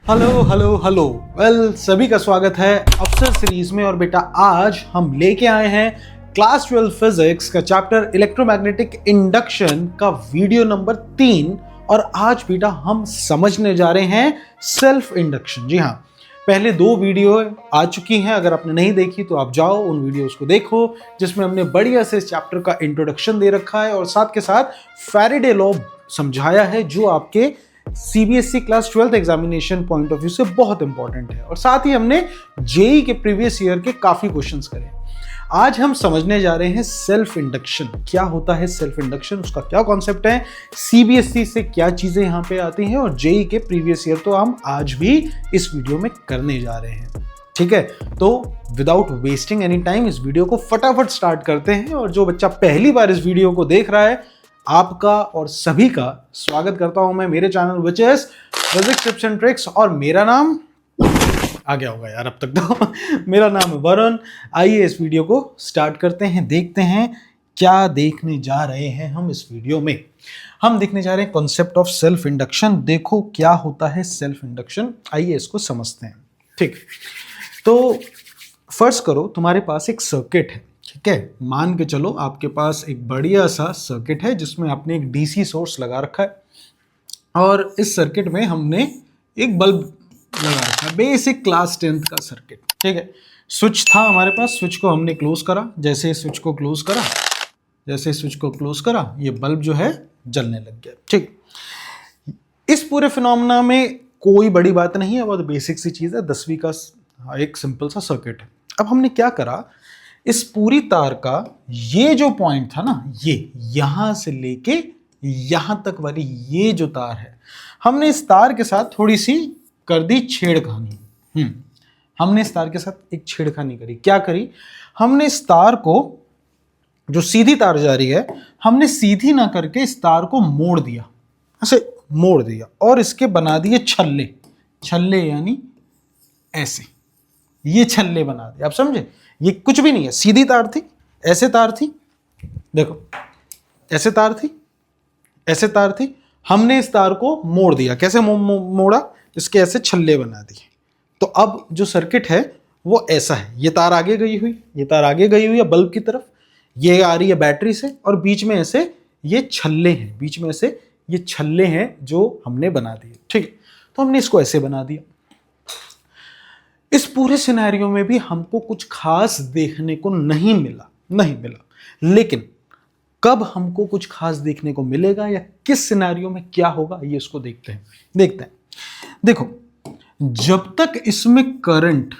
Hello hello hello सभी का स्वागत है अफसर सीरीज में। और बेटा आज हम लेके आए हैं क्लास 12 फिजिक्स का चैप्टर इलेक्ट्रोमैग्नेटिक इंडक्शन का वीडियो नंबर 3। और आज बेटा हम समझने जा रहे हैं सेल्फ इंडक्शन। जी हाँ, पहले 2 वीडियो आ चुकी हैं, अगर आपने नहीं देखी तो आप जाओ उन वीडियोस को देखो, जिसमें हमने बढ़िया से इस चैप्टर का इंट्रोडक्शन दे रखा है और साथ के साथ फैराडे लॉ समझाया है, जो आपके CBSE class 12 examination point of view से बहुत इंपॉर्टेंट है। और साथ ही हमने जेई के प्रीवियस ईयर के काफी क्वेश्चंस करे। आज हम समझने जा रहे हैं सेल्फ इंडक्शन। क्या होता है सेल्फ इंडक्शन, उसका क्या कॉन्सेप्ट है, सीबीएसई से क्या चीजें यहां पे आती हैं, और जेई के प्रीवियस ईयर तो हम आज भी इस वीडियो में करने जा रहे हैं। ठीक है, तो विदाउट वेस्टिंग एनी टाइम इस वीडियो को फटाफट स्टार्ट करते हैं। और जो बच्चा पहली बार इस वीडियो को देख रहा है, आपका और सभी का स्वागत करता हूं मैं मेरे channel which is physics tips and tricks. और मेरा नाम आ गया होगा यार अब तक तो मेरा नाम है वरुण। आइए इस वीडियो को स्टार्ट करते हैं, देखते हैं क्या देखने जा रहे हैं हम इस वीडियो में। हम देखने जा रहे हैं कॉन्सेप्ट ऑफ सेल्फ इंडक्शन। देखो क्या होता है सेल्फ इंडक्शन, आइए इसको समझते हैं। ठीक, तो फर्स्ट करो तुम्हारे पास एक सर्किट है। ठीक है, मान के चलो आपके पास एक बढ़िया सा सर्किट है जिसमें आपने एक डीसी सोर्स लगा रखा है, और इस सर्किट में हमने एक बल्ब लगा रखा है, बेसिक क्लास 10th का सर्किट। ठीक है, स्विच था हमारे पास, स्विच को हमने क्लोज करा। जैसे स्विच को क्लोज करा, ये बल्ब जो है जलने लग गया। ठीक, इस पूरे फिनोमेना में कोई बड़ी बात नहीं है, बहुत बेसिक सी चीज है, 10वीं का एक सिंपल सा सर्किट है। अब हमने क्या करा, इस पूरी तार का ये जो पॉइंट था ना, ये यहां से लेके यहां तक वाली ये जो तार है, हमने इस तार के साथ थोड़ी सी कर दी छेड़खानी। हमने इस तार के साथ एक छेड़खानी करी। क्या करी, हमने इस तार को, जो सीधी तार जा रही है, हमने सीधी ना करके इस तार को मोड़ दिया, ऐसे मोड़ दिया, और इसके बना दिए छल्ले। छल्ले यानी ऐसे, ये छल्ले बना दिए। आप समझे, ये कुछ भी नहीं है, सीधी तार थी, ऐसे तार थी, देखो ऐसे तार थी, ऐसे तार थी, हमने इस तार को मोड़ दिया। कैसे मोड़ा, इसके ऐसे छल्ले बना दिए। तो अब जो सर्किट है वो ऐसा है, ये तार आगे गई हुई, ये तार आगे गई हुई है बल्ब की तरफ, ये आ रही है बैटरी से, और बीच में ऐसे ये छल्ले हैं, बीच में ऐसे ये छल्ले हैं जो हमने बना दिए। ठीक है, तो हमने इसको ऐसे बना दिया। इस पूरे सिनेरियो में भी हमको कुछ खास देखने को नहीं मिला। लेकिन कब हमको कुछ खास देखने को मिलेगा या किस सिनेरियो में क्या होगा, ये इसको देखते हैं। देखो, जब तक इसमें करंट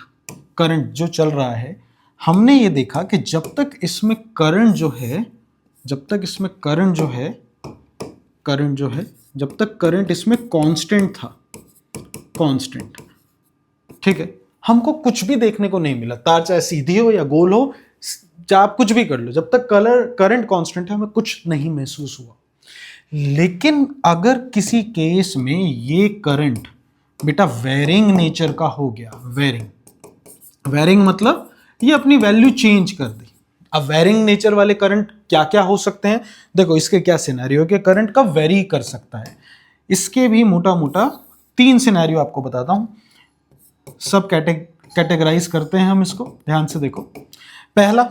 जो चल रहा है, हमने ये देखा कि जब तक इसमें करंट जो है, जब तक करंट इसमें कांस्टेंट था, ठीक है, हमको कुछ भी देखने को नहीं मिला। तार चाहे सीधी हो या गोल हो, चाहे आप कुछ भी कर लो, जब तक करंट कांस्टेंट है हमें कुछ नहीं महसूस हुआ। लेकिन अगर किसी केस में ये करंट बेटा वेरिंग नेचर का हो गया, वेरिंग मतलब ये अपनी वैल्यू चेंज कर दी। अब वेरिंग नेचर वाले करंट क्या क्या हो सकते हैं, देखो इसके क्या सिनेरियो के करंट का वेरी कर सकता है। इसके भी मोटा मोटा 3 सिनेरियो आपको बताता हूं, सब कैटेगराइज करते हैं हम इसको, ध्यान से देखो। पहला,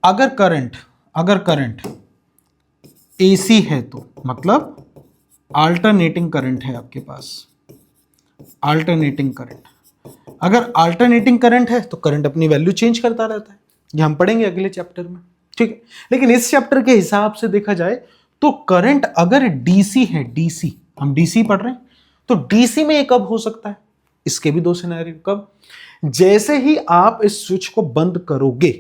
अगर करंट एसी है, तो मतलब अल्टरनेटिंग करंट है आपके पास, अल्टरनेटिंग करंट। अगर अल्टरनेटिंग करंट है तो करंट अपनी वैल्यू चेंज करता रहता है, ये हम पढ़ेंगे अगले चैप्टर में। ठीक है, लेकिन इस चैप्टर के हिसाब से देखा जाए तो करंट अगर डीसी है, डीसी हम डीसी पढ़ रहे हैं, तो डीसी में ये कब हो सकता है, इसके भी 2 सिनेरियो। कब, जैसे ही आप इस स्विच को बंद करोगे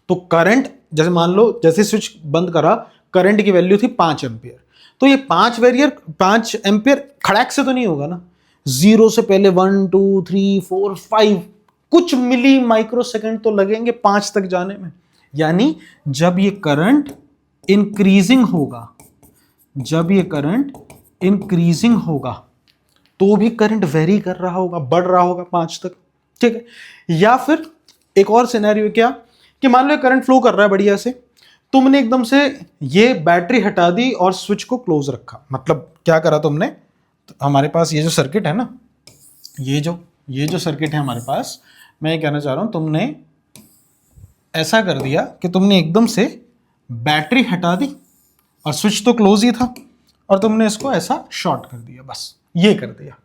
तो करंट, जैसे मान लो जैसे स्विच बंद करा, करंट की वैल्यू थी 5 एम्पियर, तो ये 5 एम्पियर खड़ाक से तो नहीं होगा ना, 0 से पहले 1 2 3 4 5 कुछ मिली माइक्रो सेकेंड तो लगेंगे 5 तक जाने में। यानी जब ये करंट इंक्रीजिंग होगा, तो भी करंट वेरी कर रहा होगा, बढ़ रहा होगा 5 तक। ठीक है, या फिर एक और सिनेरियो क्या, कि मान लो करंट फ्लो कर रहा है बढ़िया से, तुमने एकदम से ये बैटरी हटा दी और स्विच को क्लोज रखा। मतलब क्या करा तुमने, तो हमारे पास ये जो सर्किट है ना, ये जो सर्किट है हमारे पास, मैं ये कहना चाह रहा हूं तुमने ऐसा कर दिया कि तुमने एकदम से बैटरी हटा दी और स्विच तो क्लोज ही था और तुमने इसको ऐसा शॉर्ट कर दिया, बस ये कर दिया।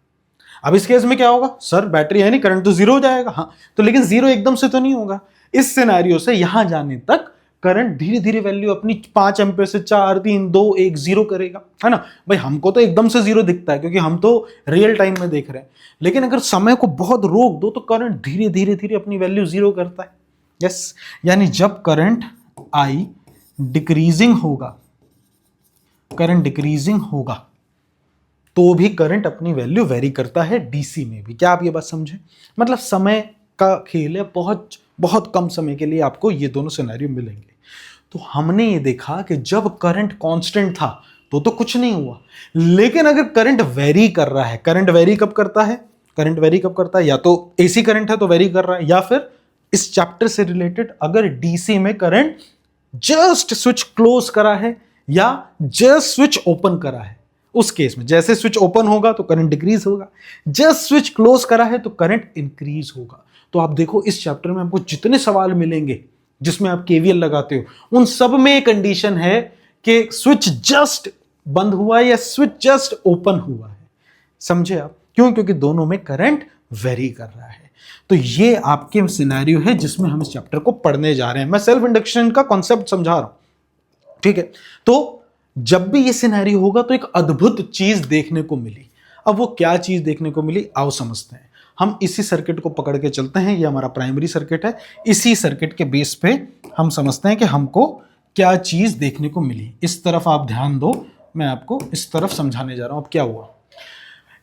अब इस केस में क्या होगा सर, बैटरी है नहीं, करंट तो जीरो हो जाएगा। हाँ, तो लेकिन जीरो एकदम से तो नहीं होगा। इस सिनेरियो से यहां जाने तक करंट धीरे धीरे वैल्यू अपनी 5 एम्पीयर से 4 3 2 1 0 करेगा, है ना भाई। हमको तो एकदम से जीरो दिखता है क्योंकि हम तो रियल टाइम में देख रहे हैं, लेकिन अगर समय को बहुत रोक दो तो करंट धीरे धीरे धीरे अपनी वैल्यू जीरो करता है। यस, यानी जब करंट आई डिक्रीजिंग होगा, करंट डिक्रीजिंग होगा तो भी करंट अपनी वैल्यू वेरी करता है डीसी में भी। क्या आप ये बात समझे? मतलब समय का खेल है, बहुत बहुत कम समय के लिए आपको ये दोनों सिनेरियो मिलेंगे। तो हमने ये देखा कि जब करंट कांस्टेंट था तो कुछ नहीं हुआ, लेकिन अगर करंट वेरी कर रहा है, करंट वेरी कब करता है? करंट वेरी कब करता है? या तो एसी करंट है तो वेरी कर रहा है, या फिर इस चैप्टर से रिलेटेड अगर डीसी में करंट जस्ट स्विच क्लोज करा है या जस्ट स्विच ओपन करा है, उस केस में जैसे स्विच ओपन होगा तो करंट डिक्रीज होगा, जस्ट स्विच क्लोज करा है तो करंट इंक्रीज होगा। तो आप देखो इस चैप्टर में आपको जितने सवाल मिलेंगे जिसमें आप केवीएल लगाते हो, उन सब में कंडीशन है कि स्विच जस्ट बंद हुआ है या स्विच जस्ट ओपन हुआ है। समझे आप? क्यों? क्योंकि दोनों में करंट वेरी कर रहा है। तो ये आपके सिनेरियो है जिसमें हम इस चैप्टर को पढ़ने जा रहे हैं। मैं सेल्फ इंडक्शन का कॉन्सेप्ट समझा रहा हूं, ठीक है? तो जब भी ये सिनेरियो होगा तो एक अद्भुत चीज देखने को मिली। अब वो क्या चीज देखने को मिली, आओ समझते हैं। हम इसी सर्किट को पकड़ के चलते हैं, ये हमारा प्राइमरी सर्किट है। इसी सर्किट के बेस पे हम समझते हैं कि हमको क्या चीज देखने को मिली। इस तरफ आप ध्यान दो, मैं आपको इस तरफ समझाने जा रहा हूं। अब क्या हुआ,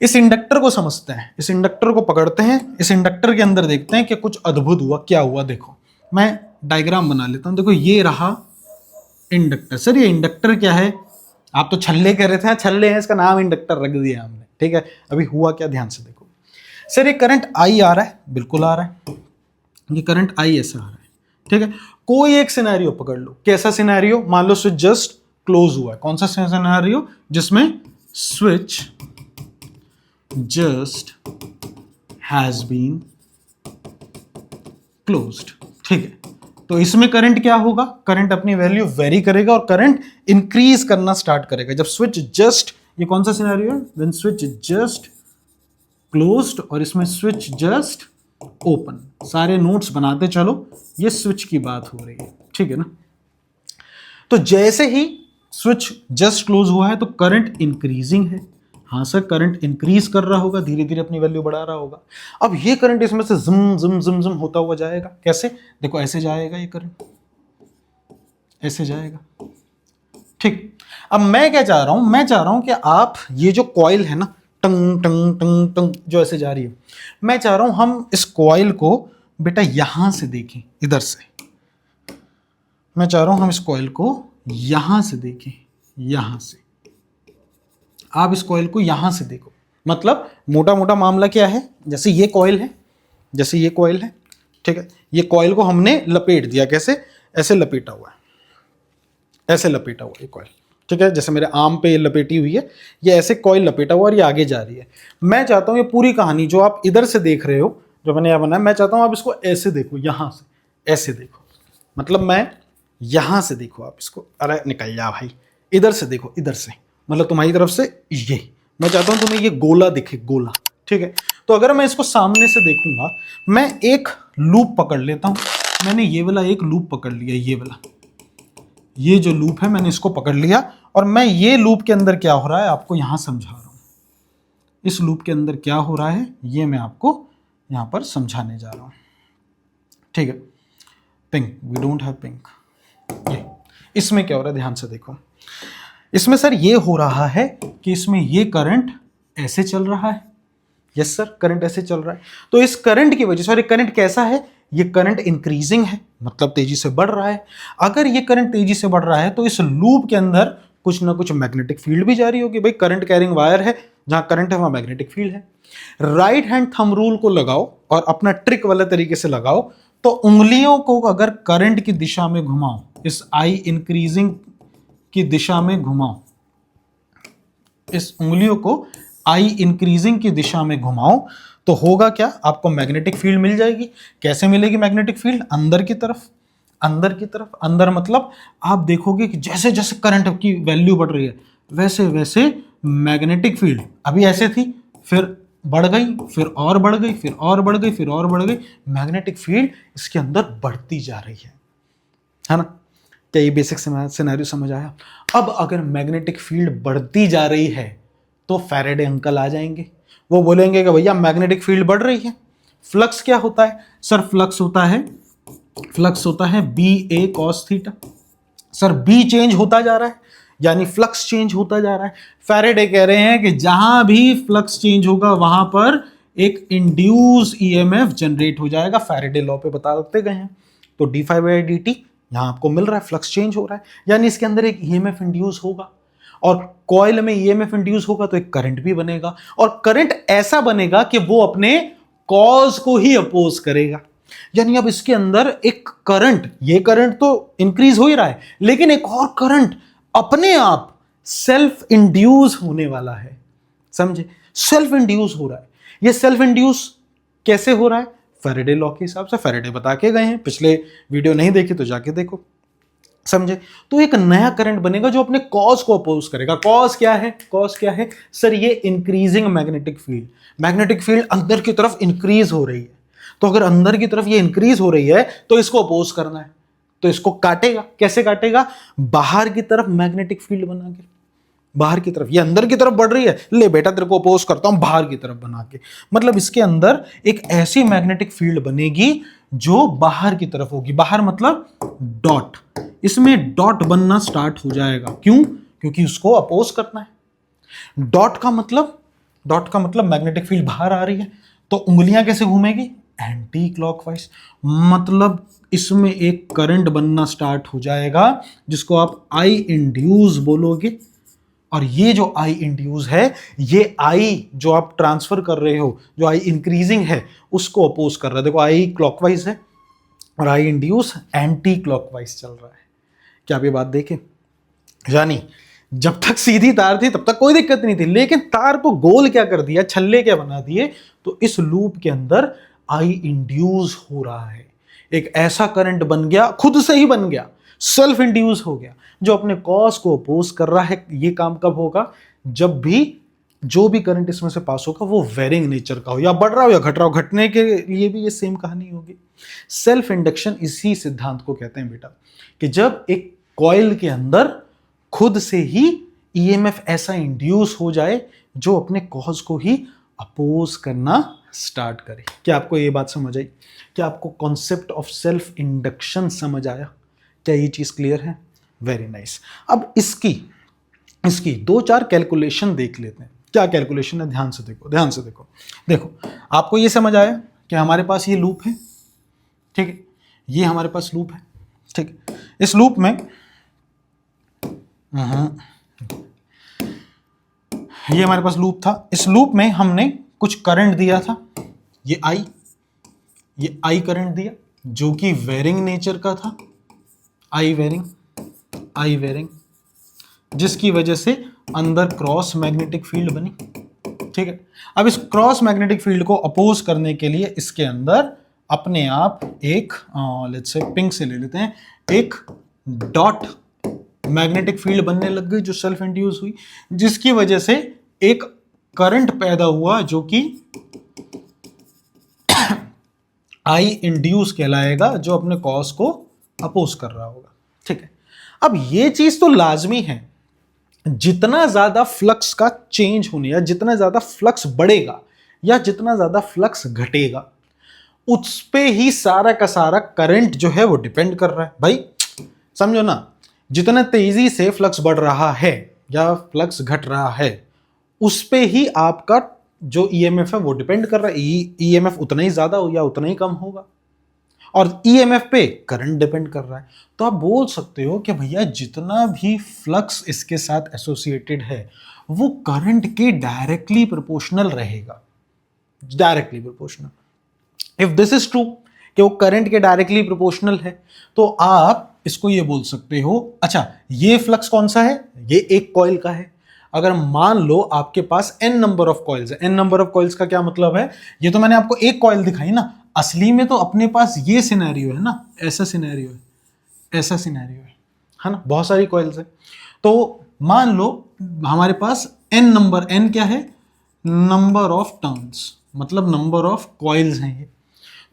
इस इंडक्टर को समझते हैं, इस इंडक्टर को पकड़ते हैं, इस इंडक्टर के अंदर देखते हैं कि कुछ अद्भुत हुआ। क्या हुआ देखो, मैं डायग्राम बना लेता हूं। देखो ये रहा इंडक्टर। सर ये इंडक्टर क्या है? आप तो छल्ले कह रहे थे, छल्ले हैं, इसका नाम इंडक्टर रख दिया हमने, ठीक है? अभी हुआ क्या, ध्यान से देखो। सर ये करंट आई आ रहा है, बिल्कुल आ रहा है, ये करंट आई ऐसा आ रहा है, ठीक है? कोई एक सिनेरियो पकड़ लो। कैसा सिनेरियो? मान लो स्विच जस्ट क्लोज हुआ है। कौन सा सिनेरियो? जिसमें switch just has been closed, ठीक है? तो इसमें करंट क्या होगा? करंट अपनी वैल्यू वेरी करेगा और करंट इंक्रीज करना स्टार्ट करेगा जब स्विच जस्ट, ये कौन सा सिनेरियो है? व्हेन स्विच जस्ट क्लोज्ड और इसमें स्विच जस्ट ओपन। सारे नोट्स बनाते चलो, ये स्विच की बात हो रही है, ठीक है ना? तो जैसे ही स्विच जस्ट क्लोज हुआ है तो करंट इंक्रीजिंग है। हाँ सर, करंट इंक्रीज कर रहा होगा, धीरे धीरे अपनी वैल्यू बढ़ा रहा होगा। अब ये करंट इसमें से जुम जुम जुम जुम होता हुआ जाएगा। कैसे? देखो ऐसे जाएगा ये करंट, ऐसे जाएगा, ठीक। अब मैं क्या चाह रहा हूं? मैं चाह रहा हूं कि आप ये जो कॉइल है ना, टंग टंग टंग टंग जो ऐसे जा रही है, मैं चाह रहा हूं हम इस कॉइल को बेटा यहां से देखें, इधर से। मैं चाह रहा हूं हम इस कॉइल को यहां से देखें, यहां से। आप इस कॉइल को यहां से देखो। मतलब मोटा मोटा मामला क्या है, जैसे ये कॉइल है, जैसे ये कॉइल है, ठीक है? ये कॉइल को हमने लपेट दिया। कैसे? ऐसे लपेटा हुआ है, ऐसे लपेटा हुआ ये कॉइल, ठीक है? जैसे मेरे आर्म पे ये लपेटी हुई है, ये ऐसे कॉइल लपेटा हुआ और ये आगे जा रही है। मैं चाहता हूं ये पूरी कहानी जो आप इधर से देख रहे हो, जो मैंने यहां बनाया, मैं चाहता हूं आप इसको ऐसे देखो, यहां से ऐसे देखो। मतलब मैं यहां से देखो आप इसको। अरे निकल जा भाई, इधर से देखो, इधर से, मतलब तुम्हारी तरफ से ये। मैं चाहता हूं तुम्हें ये गोला दिखे, गोला, ठीक है? तो अगर मैं इसको सामने से देखूंगा, मैं एक लूप पकड़ लेता हूं। मैंने ये वाला एक लूप पकड़ लिया, ये वाला, ये जो लूप है मैंने इसको पकड़ लिया और मैं ये लूप के अंदर क्या हो रहा है आपको यहां समझा रहा हूं। इस लूप के अंदर क्या हो रहा है ये मैं आपको यहां पर समझाने जा रहा हूं, ठीक है? Pink, we don't have pink. ये इसमें क्या हो रहा है ध्यान से देखो। इसमें सर ये हो रहा है कि इसमें ये करंट ऐसे चल रहा है। यस सर, करंट ऐसे चल रहा है। तो इस करंट की वजह से, और ये करंट कैसा है? ये करंट इंक्रीजिंग है, मतलब तेजी से बढ़ रहा है। अगर ये करंट तेजी से बढ़ रहा है तो इस लूप के अंदर कुछ ना कुछ मैग्नेटिक फील्ड भी जारी होगी। भाई करंट कैरिंग वायर है, जहां करंट है वहां मैग्नेटिक फील्ड है। राइट हैंड थंब रूल को लगाओ और अपना ट्रिक वाले तरीके से लगाओ, तो उंगलियों को अगर करंट की दिशा में घुमाओ, इस आई इंक्रीजिंग की दिशा में घुमाओ, इस उंगलियों को आई इंक्रीजिंग की दिशा में घुमाओ तो होगा क्या, आपको मैग्नेटिक फील्ड मिल जाएगी। कैसे मिलेगी मैग्नेटिक फील्ड? अंदर की तरफ, अंदर की तरफ। अंदर मतलब आप देखोगे कि जैसे जैसे करंट की वैल्यू बढ़ रही है वैसे वैसे मैग्नेटिक फील्ड अभी ऐसे थी, फिर बढ़ गई, फिर और बढ़ गई, फिर और बढ़ गई, फिर और बढ़ गई। मैग्नेटिक फील्ड इसके अंदर बढ़ती जा रही है ना। क्या ये बेसिक सिनेरियो समझ आया? अब अगर मैग्नेटिक फील्ड बढ़ती जा रही है तो फैराडे अंकल आ जाएंगे, वो बोलेंगे कि भैया मैग्नेटिक फील्ड बढ़ रही है। फ्लक्स क्या होता है सर? फ्लक्स होता है B A cos theta. Sir B change होता जा रहा है, यानी फ्लक्स चेंज होता जा रहा है। फैराडे कह रहे हैं कि जहां भी फ्लक्स चेंज होगा वहां पर एक इंड्यूस ईएमएफ जनरेट हो जाएगा। फैराडे लॉ पे बताते गए हैं। तो D phi by D T यहां आपको मिल रहा है, फ्लक्स चेंज हो रहा है, यानी इसके अंदर एक ईएमएफ इंड्यूस होगा। और कॉइल में ईएमएफ इंड्यूस होगा तो एक करंट भी बनेगा, और करंट ऐसा बनेगा कि वो अपने कॉज को ही अपोज करेगा। यानी अब इसके अंदर एक करंट, ये करंट तो इंक्रीज हो ही रहा है, लेकिन एक और करंट अपने आप सेल्फ इंड्यूस होने वाला है। समझे? सेल्फ इंड्यूस हो रहा है। ये सेल्फ इंड्यूस कैसे हो रहा है? फैराडे लॉ के हिसाब से। फैराडे बता के गए हैं, पिछले वीडियो नहीं देखी तो जाके देखो। समझे? तो एक नया करंट बनेगा जो अपने कॉज को अपोज करेगा। कॉज क्या है? कॉज क्या है सर? ये increasing magnetic field. Magnetic field अंदर की तरफ इंक्रीज हो रही है, तो अगर अंदर की तरफ ये इंक्रीज हो रही है तो इसको अपोज करना है, तो इसको काटेगा। कैसे काटेगा? बाहर की तरफ मैग्नेटिक फील्ड बना के। बाहर की तरफ, ये अंदर की तरफ बढ़ रही है, ले बेटा तेरे को अपोज करता हूं बाहर की तरफ बना के। मतलब इसके अंदर एक ऐसी मैग्नेटिक फील्ड बनेगी जो बाहर की तरफ होगी। बाहर मतलब डॉट, इसमें डॉट बनना स्टार्ट हो जाएगा। क्यों? क्योंकि उसको अपोज करना है। डॉट का मतलब मैग्नेटिक फील्ड बाहर आ रही है, तो उंगलियां कैसे घूमेगी? Anti clockwise. मतलब इसमें एक करंट बनना स्टार्ट हो जाएगा जिसको आप आई इंड्यूस बोलोगे। और ये जो आई इंड्यूस है, ये आई जो आप ट्रांसफर कर रहे हो, जो आई इंक्रीजिंग है, उसको अपोज कर रहा है। देखो आई क्लॉकवाइज है और आई इंड्यूस एंटी क्लॉकवाइज चल रहा है। क्या आप ये बात देखें? यानी जब तक सीधी तार थी तब तक कोई दिक्कत नहीं थी, लेकिन तार को गोल क्या कर दिया, छल्ले क्या बना दिए, तो इस लूप के अंदर आई इंड्यूस हो रहा है। एक ऐसा करंट बन गया, खुद से ही बन गया, सेल्फ इंड्यूस हो गया, जो अपने कॉज को अपोज कर रहा है। ये काम कब होगा? जब भी जो भी करंट इसमें से पास होगा वो वेरिंग नेचर का हो, या बढ़ रहा हो या घट रहा हो। घटने के लिए भी ये सेम कहानी होगी। सेल्फ इंडक्शन इसी सिद्धांत को कहते हैं बेटा, कि जब एक कॉइल के अंदर खुद से ही ईएमएफ ऐसा इंड्यूस हो जाए जो अपने कॉज को ही अपोज करना स्टार्ट करे। क्या आपको ये बात समझ आई? क्या आपको कॉन्सेप्ट ऑफ सेल्फ इंडक्शन समझ आया? क्या ये चीज क्लियर है? Very nice. अब इसकी 2-4 कैलकुलेशन देख लेते हैं। क्या कैलकुलेशन है? ध्यान से देखो। देखो, आपको ये समझ आया कि हमारे पास ये लूप है, ठीक है, ये हमारे पास लूप है, ठीक है। इस लूप में ये हमारे पास लूप था। इस लूप में हमने कुछ करंट दिया था, ये आई करंट दिया जो कि वेरिंग नेचर का था, आई वेरिंग, जिसकी वजह से अंदर क्रॉस मैग्नेटिक फील्ड बनी, ठीक है। अब इस क्रॉस मैग्नेटिक फील्ड को अपोज करने के लिए इसके अंदर अपने आप एक लेट्स से पिंक से ले लेते हैं, एक डॉट मैग्नेटिक फील्ड बनने लग गई जो सेल्फ इंड्यूस हुई, जिसकी वजह से एक करंट पैदा हुआ जो कि आई इंड्यूस कहलाएगा, जो अपने कॉज को अपोज कर रहा होगा, ठीक है। अब ये चीज तो लाजमी है, जितना ज्यादा फ्लक्स का चेंज होने या जितना ज्यादा फ्लक्स बढ़ेगा या जितना ज्यादा फ्लक्स घटेगा, उस पे ही सारा का सारा करंट जो है वो डिपेंड कर रहा है। भाई समझो ना, जितना तेजी से फ्लक्स बढ़ रहा है या फ्लक्स घट रहा है, उस पे ही आपका जो ईएमएफ है वो डिपेंड कर रहा है। ईएमएफ उतना ही ज्यादा हो या उतना ही कम होगा, और ईएमएफ पे करंट डिपेंड कर रहा है। तो आप बोल सकते हो कि भैया जितना भी फ्लक्स इसके साथ एसोसिएटेड है वो करंट के डायरेक्टली प्रोपोर्शनल रहेगा, directly proportional. If this is true कि वो करंट के डायरेक्टली प्रोपोर्शनल है, तो आप इसको ये बोल सकते हो, अच्छा ये फ्लक्स कौन सा है? ये एक कॉइल का है। अगर मान लो आपके पास n नंबर ऑफ कॉइल्स है, n नंबर ऑफ कॉइल्स का क्या मतलब है, ये तो मैंने आपको एक कॉइल दिखाई ना, असली में तो अपने पास ये सिनेरियो है ना, ऐसा सिनेरियो है, ऐसा सिनेरियो है ना, बहुत सारी कॉइल्स है। तो मान लो हमारे पास n नंबर, n क्या है, नंबर ऑफ टर्न्स, मतलब नंबर ऑफ कॉइल्स हैं ये।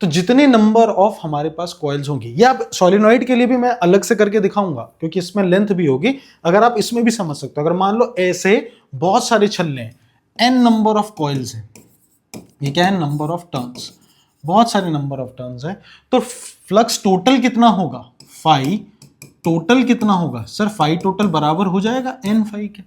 तो जितने नंबर ऑफ हमारे पास कॉइल्स होंगी, ये आप सोलिनॉइड के लिए भी मैं अलग से करके दिखाऊंगा क्योंकि इसमें लेंथ भी होगी, अगर आप इसमें भी समझ सकते हो। अगर मान लो ऐसे बहुत सारे छल्ले हैं, n नंबर ऑफ कॉइल्स हैं, ये क्या है, नंबर ऑफ टर्न्स, बहुत सारे नंबर ऑफ टर्न्स है, तो फ्लक्स टोटल कितना होगा, फाई टोटल कितना होगा सर, फाई टोटल बराबर हो जाएगा n फाई के,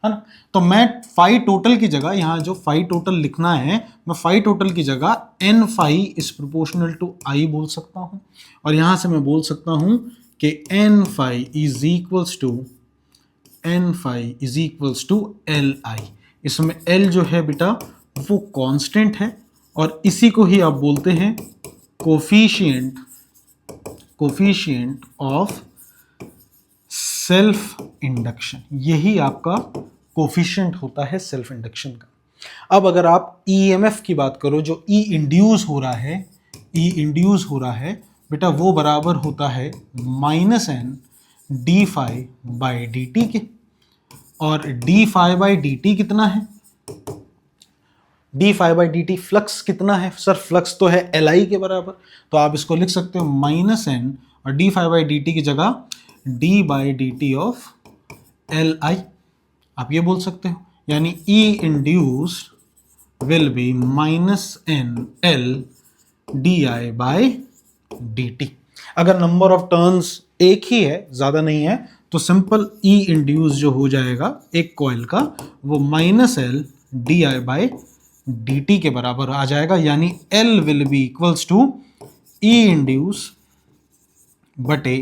है ना। तो मैं फाई टोटल की जगह, यहां जो फाई टोटल लिखना है, मैं फाई टोटल की जगह n phi is proportional to i बोल सकता हूं, और यहां से मैं बोल सकता हूं कि n phi is equals to L I. इसमें l जो है बेटा वो कांस्टेंट है, और इसी को ही आप बोलते हैं कोफिशिएंट ऑफ सेल्फ इंडक्शन, यही आपका कोफिशिएंट होता है सेल्फ इंडक्शन का। अब अगर आप ईएमएफ की बात करो, जो ई इंड्यूस हो रहा है बेटा, वो बराबर होता है -n D phi by D T के, और D phi by D T कितना है, D phi by D T flux कितना है सर, फ्लक्स तो है एल आई के बराबर, तो आप इसको लिख सकते हो -n और D phi by D T की जगह D by D T of L I, आप ये बोल सकते हो। यानी E induced will be -n L D I by D T. अगर नंबर ऑफ टर्न्स एक ही है, ज्यादा नहीं है, तो सिंपल ई इंड्यूस जो हो जाएगा एक कॉइल का, वो -l D I by D T के बराबर आ जाएगा। यानी L will be equals to E induce बटे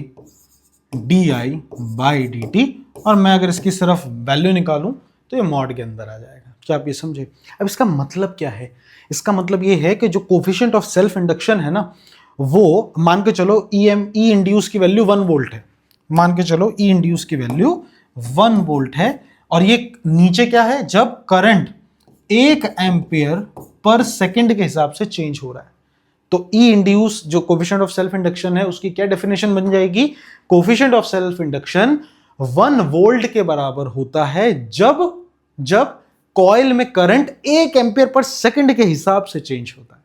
D I by D T, और मैं अगर इसकी सिर्फ वैल्यू निकालूं तो ये मॉड के अंदर आ जाएगा। क्या आप ये समझे? अब इसका मतलब क्या है? इसका मतलब ये है कि जो कोफिशिएंट ऑफ सेल्फ इंडक्शन है ना, वो मान के चलो ई इंड्यूस की वैल्यू 1 वोल्ट है, मान के चलो ई इंड्यूस की वैल्यू 1 वोल्ट है, और ये नीचे क्या है, जब करंट 1 एम्पियर पर सेकंड के हिसाब से चेंज हो रहा है, तो ई इंड्यूस जो कोफिशिएंट ऑफ सेल्फ इंडक्शन है उसकी क्या डेफिनेशन बन जाएगी, coefficient of self induction 1 volt के बराबर होता है जब कॉइल में करंट 1 एम्पियर पर सेकंड के हिसाब से चेंज होता है,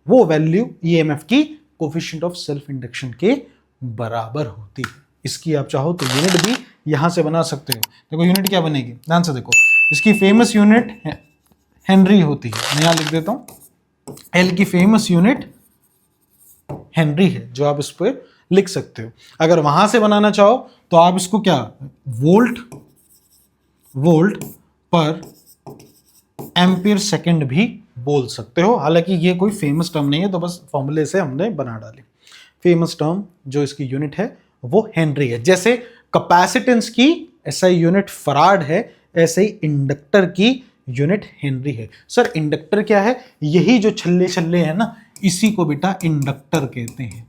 वो वैल्यू ईएमएफ की कोफिशिएंट ऑफ सेल्फ इंडक्शन के बराबर होती है। इसकी आप चाहो तो यूनिट भी यहां से बना सकते हो। देखो यूनिट क्या बनेगी, ध्यान से देखो, इसकी फेमस यूनिट हेनरी होती है, मैं यहां लिख देता हूं, एल की फेमस यूनिट हेनरी है, जो आप इस पर लिख सकते हो। अगर वहां से बनाना चाहो तो आप इसको क्या, वोल्ट पर एम्पियर सेकंड भी बोल सकते हो। हालांकि ये कोई फेमस टर्म नहीं है, तो बस फॉर्मूले से हमने बना डाली। फेमस टर्म जो इसकी यूनिट है वो हेनरी है। जैसे कैपेसिटेंस की एसआई यूनिट फराड है, ऐसे ही इंडक्टर की यूनिट हेनरी है। सर इंडक्टर क्या है? यही जो छल्ले छल्ले है ना, इसी को बेटा इंडक्टर कहते हैं।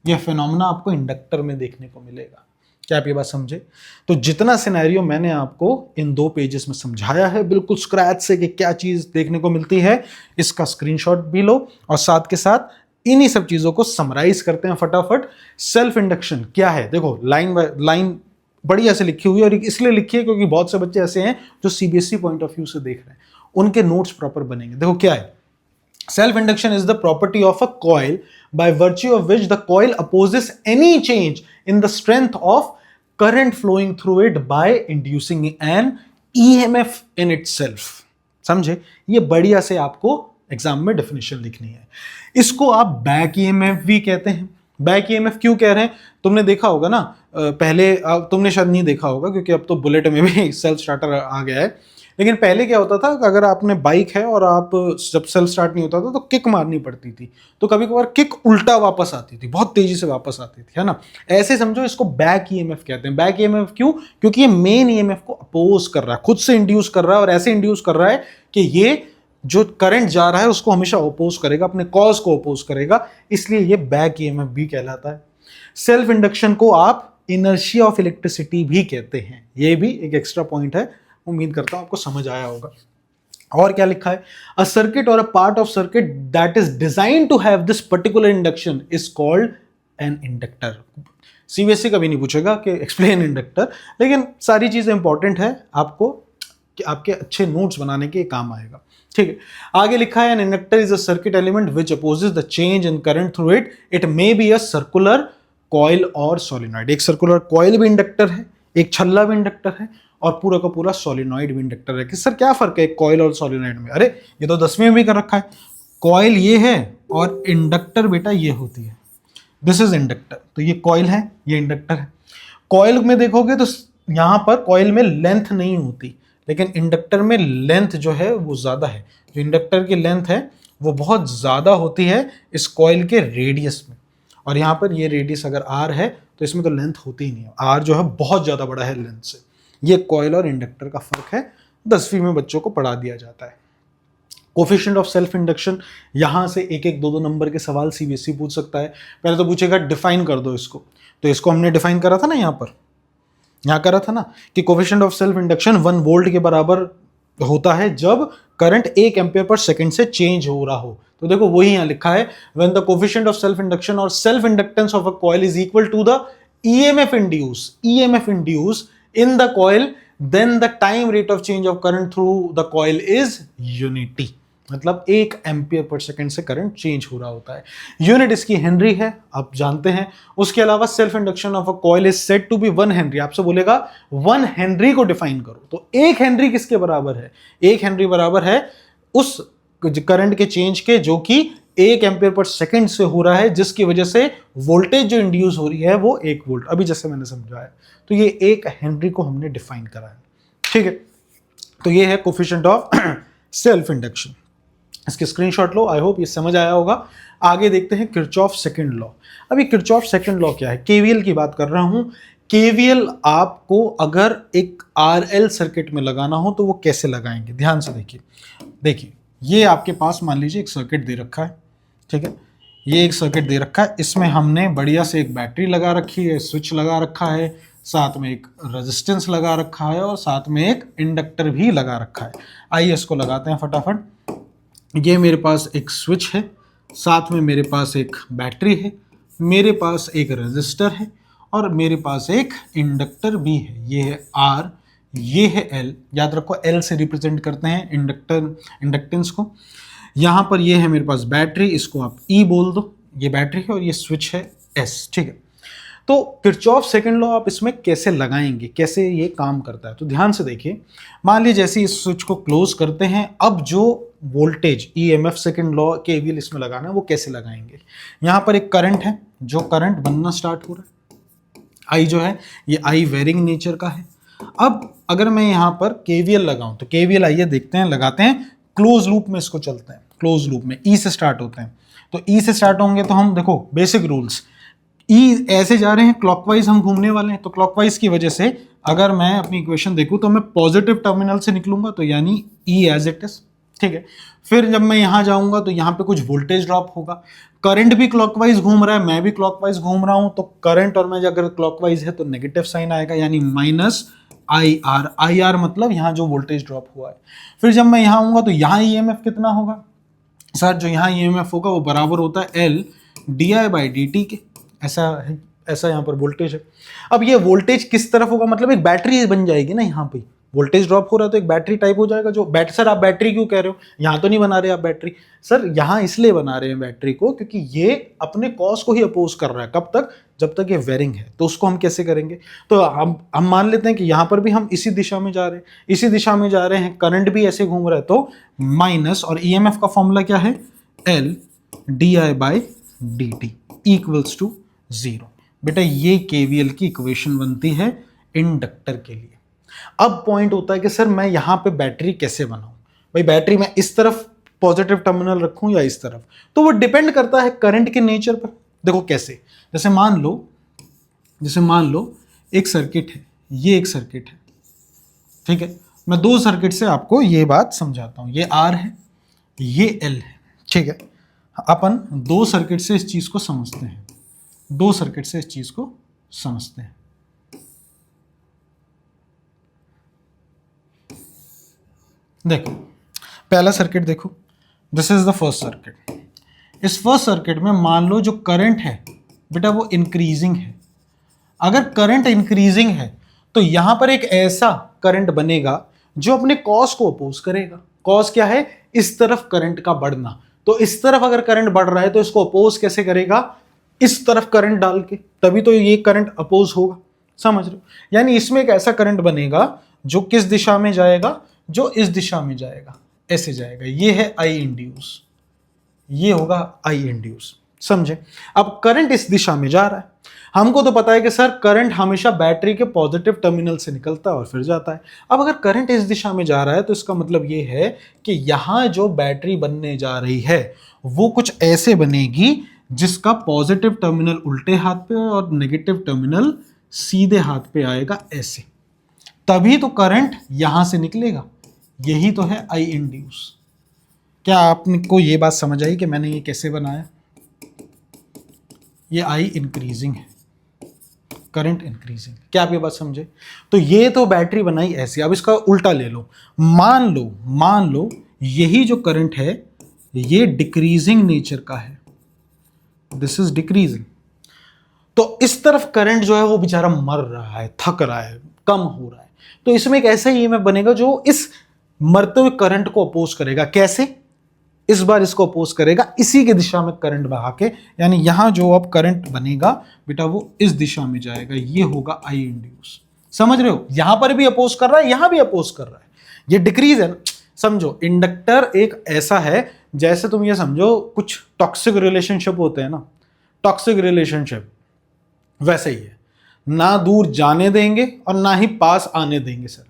यह फिनोमेना आपको इंडक्टर में देखने को मिलेगा। क्या आप ये बात समझे? तो जितना सिनेरियो मैंने आपको इन 2 पेजेस में समझाया है बिल्कुल स्क्रैच से कि क्या चीज देखने को मिलती है, इसका स्क्रीनशॉट भी लो, और साथ के साथ इन्हीं सब चीजों को समराइज करते हैं फटाफट। सेल्फ इंडक्शन क्या है? देखो लाइन बाय लाइन बढ़िया से लिखी हुई है, और इसलिए लिखी है क्योंकि बहुत से बच्चे ऐसे हैं जो सीबीएसई पॉइंट ऑफ व्यू से देख रहे हैं, उनके नोट्स प्रॉपर बनेंगे। देखो क्या है, self induction is the property of a coil by virtue of which the coil opposes any change in the strength of current flowing through it by inducing an EMF in itself। समझे? ये बढ़िया से आपको exam में definition लिखनी है। इसको आप बैक ईएमएफ भी कहते हैं। बैक ईएमएफ क्यों कह रहे हैं? तुमने देखा होगा ना, पहले तुमने शायद नहीं देखा होगा क्योंकि अब तो बुलेट में भी सेल्फ स्टार्टर आ गया है, लेकिन पहले क्या होता था कि अगर आपने बाइक है और आप जब सेल्फ स्टार्ट नहीं होता था तो किक मारनी पड़ती थी, तो कभी कभार किक उल्टा वापस आती थी, बहुत तेजी से वापस आती थी, है ना। ऐसे समझो, इसको बैक ईएमएफ कहते हैं। बैक ईएमएफ क्यों? क्योंकि ये मेन ईएमएफ को अपोज कर रहा है, खुद से इंड्यूस कर रहा है, और ऐसे इंड्यूस कर रहा है कि ये जो करंट जा रहा है उसको हमेशा अपोज करेगा, अपने कॉज को अपोज करेगा, इसलिए ये बैक ईएमएफ भी कहलाता है। सेल्फ इंडक्शन को आप इनर्शिया ऑफ इलेक्ट्रिसिटी भी कहते हैं, ये भी एक एक्स्ट्रा पॉइंट है, उम्मीद करता हूं आपको समझ आया होगा। और क्या लिखा है, अ सर्किट और a part of circuit that is design to have this particular induction is called an inductor. CBSE कभी नहीं पूछेगा कि एक्सप्लेन इंडक्टर, लेकिन सारी चीजें इंपॉर्टेंट है आपको कि आपके अच्छे नोट्स बनाने के काम आएगा। ठीक है, आगे लिखा है an inductor is a circuit element which opposes the change in current through it. It may be a circular coil और सोलिनॉइड। एक सर्कुलर कॉइल भी इंडक्टर है, एक छल्ला भी इंडक्टर है, और पूरा का पूरा सोलिनॉइड भी इंडक्टर है। कि सर क्या फर्क है कॉइल और सोलिनॉइड में? अरे ये तो 10वीं में भी कर रखा है। कॉइल ये है और इंडक्टर बेटा ये होती है। दिस इज इंडक्टर, तो ये कॉइल है, ये इंडक्टर है। कॉइल में देखोगे तो यहां पर कॉइल में लेंथ नहीं होती, लेकिन इंडक्टर में लेंथ जो है वो ज्यादा है। जो इंडक्टर की लेंथ है वो बहुत ज्यादा होती है इस कॉइल के रेडियस में, और यहां पर ये रेडियस अगर आर है तो इसमें तो लेंथ होती ही नहीं है। आर जो है बहुत ज्यादा बड़ा है लेंथ से। ये कॉइल और इंडक्टर का फर्क है, 10वीं में बच्चों को पढ़ा दिया जाता है। कोफिशिएंट ऑफ सेल्फ इंडक्शन, यहां से एक एक दो दो नंबर के सवाल सीबीएसई पूछ सकता है। पहले तो पूछेगा डिफाइन कर दो इसको, तो इसको हमने डिफाइन करा था ना, यहां करा था ना कि coefficient of self induction 1 volt के बराबर होता है जब करंट 1 एम्पियर पर सेकंड से चेंज हो रहा हो। तो देखो वही यहां लिखा है, when the coefficient of self induction और self inductance of a coil is equal to the EMF induce in the coil, then the time rate of change of current through the coil is unity. मतलब 1 ampere पर second से current change हो रहा होता है। Unit इसकी Henry है, आप जानते हैं। उसके अलावा self induction of a coil is said to be 1 henry. आपसे बोलेगा 1 हेनरी को डिफाइन करो, तो 1 हेनरी किसके बराबर है? 1 हेनरी बराबर है उस करंट के चेंज के जो कि 1 एम्पियर पर सेकंड से हो रहा है, जिसकी वजह से वोल्टेज जो इंड्यूस हो रही है वो 1 वोल्ट। अभी जैसे मैंने समझाया, तो ये 1 हेनरी को हमने डिफाइन करा है। ठीक है, तो ये है कोफिशिएंट ऑफ सेल्फ इंडक्शन। इसके स्क्रीनशॉट लो, आई होप ये समझ आया होगा। आगे देखते हैं किरचॉफ सेकंड लॉ। अभी किरचॉफ सेकंड लॉ क्या है? केवीएल की बात कर रहा हूं। केवीएल आपको अगर एक आरएल सर्किट में लगाना हो तो वो कैसे लगाएंगे, ध्यान से देखिए ये आपके पास मान लीजिए एक सर्किट दे रखा है। ठीक है, ये एक सर्किट दे रखा है, इसमें हमने बढ़िया से एक बैटरी लगा रखी है, स्विच लगा रखा है, साथ में एक रेजिस्टेंस लगा रखा है, और साथ में एक इंडक्टर भी लगा रखा है। आइए इसको लगाते हैं फटाफट। ये मेरे पास एक स्विच है, साथ में मेरे पास एक बैटरी है, मेरे पास एक रेजिस्टर है, और मेरे पास एक इंडक्टर भी है। ये है आर, ये है एल। याद रखो एल से रिप्रेजेंट करते हैं इंडक्टेंस को। यहाँ पर ये है मेरे पास बैटरी, इसको आप ई बोल दो, ये बैटरी है, और ये स्विच है एस। ठीक है, तो किरचॉफ सेकंड लॉ आप इसमें कैसे लगाएंगे, कैसे ये काम करता है? तो ध्यान से देखिए, मान लीजिए जैसे इस स्विच को क्लोज करते हैं, अब जो voltage EMF second law KVL इसमें लगाना है वो कैसे लगाएंगे? यहां पर एक करंट है, जो करंट बनना स्टार्ट हो रहा है, आई जो है ये आई वेरिंग नेचर का है। अब अगर मैं यहां पर केवीएल लगाऊं तो केवीएल आइए देखते हैं, लगाते हैं। क्लोज लूप में इसको चलते हैं, क्लोज लूप में ई से स्टार्ट होते हैं। तो ई से स्टार्ट होंगे तो हम देखो बेसिक रूल्स, ई ऐसे जा रहे हैं, क्लॉकवाइज हम घूमने वाले हैं, तो क्लॉकवाइज की वजह से अगर मैं अपनी इक्वेशन देखूं तो मैं पॉजिटिव टर्मिनल से निकलूंगा, तो यानी ई एज इट इज। ठीक है, फिर जब मैं यहां जाऊंगा तो यहां पे कुछ वोल्टेज ड्रॉप होगा। करंट भी क्लॉकवाइज घूम रहा है, मैं भी क्लॉकवाइज घूम रहा हूं, तो करंट और मैं अगर क्लॉकवाइज है तो नेगेटिव साइन आएगा, यानी minus I R. I R मतलब यहां जो वोल्टेज ड्रॉप हुआ है। फिर जब मैं यहां आऊंगा तो यहां ईएमएफ कितना होगा? सर जो यहां ईएमएफ होगा वो बराबर होता है L D I by D T के। ऐसा है, ऐसा यहाँ पर वोल्टेज है। अब ये वोल्टेज किस तरफ होगा? मतलब एक बैटरी बन जाएगी ना, यहाँ पे वोल्टेज ड्रॉप हो रहा है तो एक बैटरी टाइप हो जाएगा। जो सर आप बैटरी क्यों कह रहे हो? यहाँ तो नहीं बना रहे आप बैटरी। सर यहाँ इसलिए बना रहे हैं बैटरी को क्योंकि ये अपने कॉज को ही अपोज कर रहा है। कब तक? जब तक ये वेरिंग है। तो उसको हम कैसे करेंगे? तो हम मान लेते हैं कि यहाँ पर भी हम इसी दिशा में जा रहे हैं, इसी दिशा में जा रहे हैं, करंट भी ऐसे घूम रहा है, तो माइनस, और ईएमएफ का फॉर्मूला क्या है? L D I by D T equals to 0। बेटा ये केवीएल की इक्वेशन बनती है इंडक्टर के लिए। अब पॉइंट होता है कि सर मैं यहां पे बैटरी कैसे बनाऊं? भाई बैटरी मैं इस तरफ पॉजिटिव टर्मिनल रखूं या इस तरफ? तो वो डिपेंड करता है करंट के नेचर पर। देखो कैसे, जैसे मान लो एक सर्किट है, ये एक सर्किट है। ठीक है, मैं दो सर्किट से आपको ये बात समझाता हूं। ये आर है, ये एल है। ठीक है, अपन दो सर्किट से इस चीज को समझते हैं, दो सर्किट से इस चीज को समझते हैं। देखो पहला सर्किट देखो, this is the first circuit. इस फर्स्ट सर्किट में मान लो जो करंट है बेटा वो इंक्रीजिंग है। अगर करंट इंक्रीजिंग है तो यहां पर एक ऐसा करंट बनेगा जो अपने कॉस को अपोज करेगा। कॉस क्या है? इस तरफ करंट का बढ़ना। तो इस तरफ अगर करंट बढ़ रहा है तो इसको अपोज कैसे करेगा? इस तरफ करंट डाल के, तभी तो ये करंट अपोज होगा। समझ रहे हो? यानी इसमें एक ऐसा करंट बनेगा जो किस दिशा में जाएगा? जो इस दिशा में जाएगा, ऐसे जाएगा। ये है आई इंड्यूस, ये होगा आई इंड्यूस। समझे? अब करंट इस दिशा में जा रहा है। हमको तो पता है कि सर करंट हमेशा बैटरी के पॉजिटिव टर्मिनल से निकलता है और फिर जाता है। अब अगर करंट इस दिशा में जा रहा है तो इसका मतलब ये है कि यहां जो बैटरी बनने जा रही है वो कुछ ऐसे बनेगी जिसका पॉजिटिव टर्मिनल उल्टे हाथ पे और नेगेटिव टर्मिनल सीधे हाथ पे आएगा, ऐसे। तभी तो करंट यहां से निकलेगा। यही तो है आई इंड्यूस। क्या आपको ये बात समझ आई कि मैंने ये कैसे बनाया? ये आई इंक्रीजिंग है, करंट इंक्रीजिंग। क्या आप ये बात समझे? तो ये तो बैटरी बनाई ऐसी। अब इसका उल्टा ले लो। मान लो यही जो करंट है ये डिक्रीजिंग नेचर का है, दिस इज डिक्रीजिंग। तो इस तरफ करंट जो है वो बेचारा मर रहा है, थक रहा है, कम हो रहा है। तो इसमें एक ऐसा ईएमएफ बनेगा जो इस मरते हुए करंट को अपोज करेगा। कैसे? इस बार इसको अपोज करेगा इसी की दिशा में करंट बहा के, यानी यहां जो अब करंट बनेगा बेटा वो इस दिशा में जाएगा। ये होगा आई इंड्यूस। समझ रहे हो? यहां पर भी अपोज कर रहा है, यहां भी अपोज कर रहा है। ये डिक्रीज है। समझो, इंडक्टर एक ऐसा है जैसे तुम ये समझो कुछ टॉक्सिक रिलेशनशिप होते हैं ना, टॉक्सिक रिलेशनशिप वैसे ही है। ना दूर जाने देंगे और ना ही पास आने देंगे। सर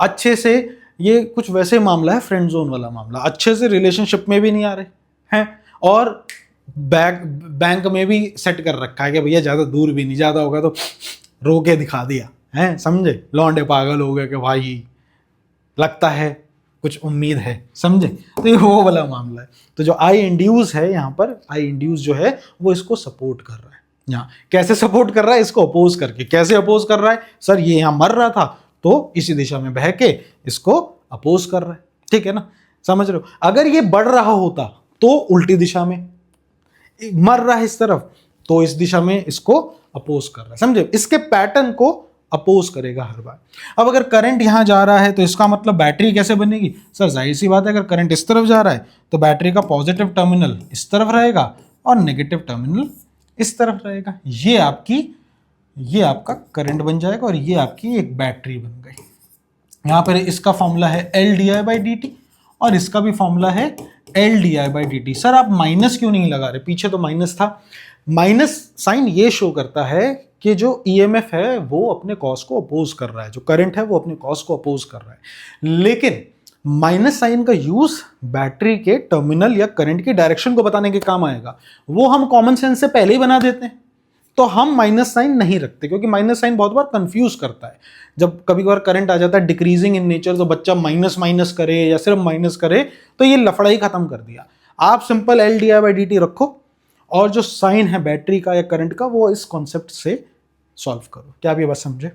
अच्छे से, ये कुछ वैसे मामला है, फ्रेंड जोन वाला मामला। अच्छे से रिलेशनशिप में भी नहीं आ रहे हैं और बैंक में भी सेट कर रखा है कि भैया ज़्यादा दूर भी नहीं, ज़्यादा होगा तो रो के दिखा दिया है। समझे? लौंडे पागल हो गए कि भाई लगता है कुछ उम्मीद है। समझे? तो ये वो वाला मामला है। तो जो आई इंड्यूस है यहाँ पर, आई इंड्यूस जो है वो इसको सपोर्ट कर रहा है। यहाँ कैसे सपोर्ट कर रहा है? इसको अपोज करके। कैसे अपोज कर रहा है? सर ये यहाँ मर रहा था तो इसी दिशा में बह के इसको अपोज कर रहा है। ठीक है ना? समझ रहे हो? अगर ये बढ़ रहा होता तो उल्टी दिशा में, मर रहा है इस तरफ तो इस दिशा में इसको अपोज कर रहा है। समझे? इसके पैटर्न को अपोज करेगा हर बार। अब अगर करंट यहां जा रहा है तो इसका मतलब बैटरी कैसे बनेगी? सर जाहिर सी बात है, अगर करंट इस तरफ जा रहा है तो बैटरी का पॉजिटिव टर्मिनल इस तरफ रहेगा और नेगेटिव टर्मिनल इस तरफ रहेगा। ये आपका करंट बन जाएगा और ये आपकी एक बैटरी बन गई। यहां पर इसका फॉर्मूला है L D I by D T और इसका भी फॉर्मूला है L D I by D T. Sir आप माइनस क्यों नहीं लगा रहे? पीछे तो माइनस था। माइनस साइन ये शो करता है कि जो ईएमएफ है वो अपने कॉस को अपोज कर रहा है, जो करंट है वो अपने कॉस को अपोज कर रहा है। लेकिन माइनस साइन का यूज बैटरी के टर्मिनल या करंट की डायरेक्शन को बताने के काम आएगा। वो हम कॉमन सेंस से पहले ही बना देते हैं, तो हम माइनस साइन नहीं रखते क्योंकि माइनस साइन बहुत बार कंफ्यूज करता है। जब कभी कभार करंट आ जाता है डिक्रीजिंग इन नेचर, तो बच्चा माइनस माइनस करे या सिर्फ माइनस करे तो ये लफड़ा ही खत्म कर दिया। आप simple L D I by D T रखो और जो साइन है बैटरी का या करंट का वो इस कॉन्सेप्ट से सॉल्व करो। क्या आप ये बात समझे?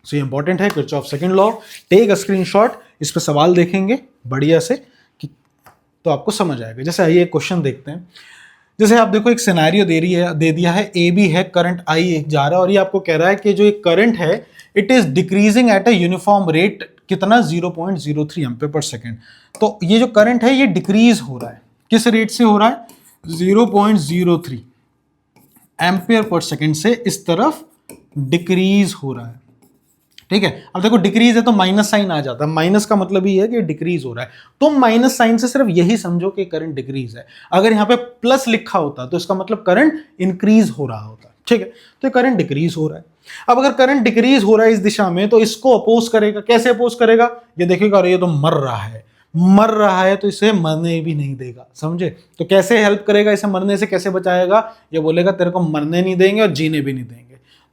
सो ये इंपॉर्टेंट है, Kirchhoff second law. Take a screenshot, इस पे सवाल देखेंगे बढ़िया से कि तो आपको समझ आएगा। जैसे आइए एक क्वेश्चन देखते हैं। जैसे आप देखो एक सिनेरियो दे दिया है, ए बी है, करंट आई जा रहा है और ये आपको कह रहा है कि जो एक करंट है it is decreasing at a uniform rate, कितना 0.03 एम्पीयर पर सेकेंड। तो ये जो करंट है ये डिक्रीज हो रहा है, किस रेट से हो रहा है? 0.03 एम्पीयर पर सेकेंड से इस तरफ डिक्रीज हो रहा है। ठीक है? अब देखो डिक्रीज है तो माइनस साइन आ जाता है। माइनस का मतलब ही है कि डिक्रीज हो रहा है। तुम माइनस साइन से सिर्फ यही समझो कि करंट डिक्रीज है। अगर यहाँ पे प्लस लिखा होता तो इसका मतलब करंट इंक्रीज हो रहा होता। ठीक है? तो करंट डिक्रीज हो रहा है। अब अगर करंट डिक्रीज हो रहा है इस दिशा में तो इसको अपोज करेगा। कैसे अपोज करेगा? ये देखेगा अरे ये तो मर रहा है तो इसे मरने भी नहीं देगा। समझे? तो कैसे हेल्प करेगा? इसे मरने से कैसे बचाएगा? ये बोलेगा तेरे को मरने नहीं देंगे और जीने भी नहीं देंगे।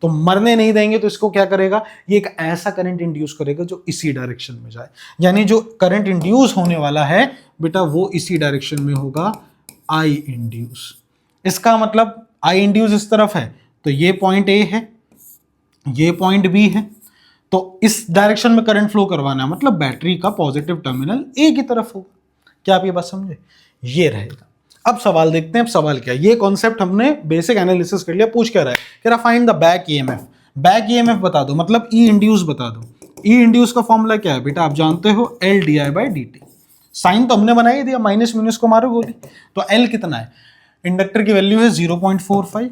तो मरने नहीं देंगे तो इसको क्या करेगा? ये एक ऐसा करंट इंड्यूस करेगा जो इसी डायरेक्शन में जाए। यानी जो करंट इंड्यूस होने वाला है बेटा वो इसी डायरेक्शन में होगा, आई इंड्यूस। इसका मतलब आई इंड्यूस इस तरफ है तो ये पॉइंट ए है, ये पॉइंट बी है। तो इस डायरेक्शन में करंट फ्लो करवाना है, मतलब बैटरी का पॉजिटिव टर्मिनल ए की तरफ होगा। क्या आप ये बात समझे? ये रहेगा। अब सवाल देखते हैं। अब सवाल क्या है, ये कॉन्सेप्ट हमने बेसिक एनालिसिस कर लिया। पूछ क्या रहा है, कह रहा find the back EMF. Back EMF बता दो, मतलब ई इंड्यूस बता दो। ई इंड्यूस का फॉर्मूला क्या है बेटा, आप जानते हो, L D I by D T. Sign तो हमने बना ही दिया, माइनस माइनस को मारो गोली। तो एल कितना है, इंडक्टर की वैल्यू है 0.45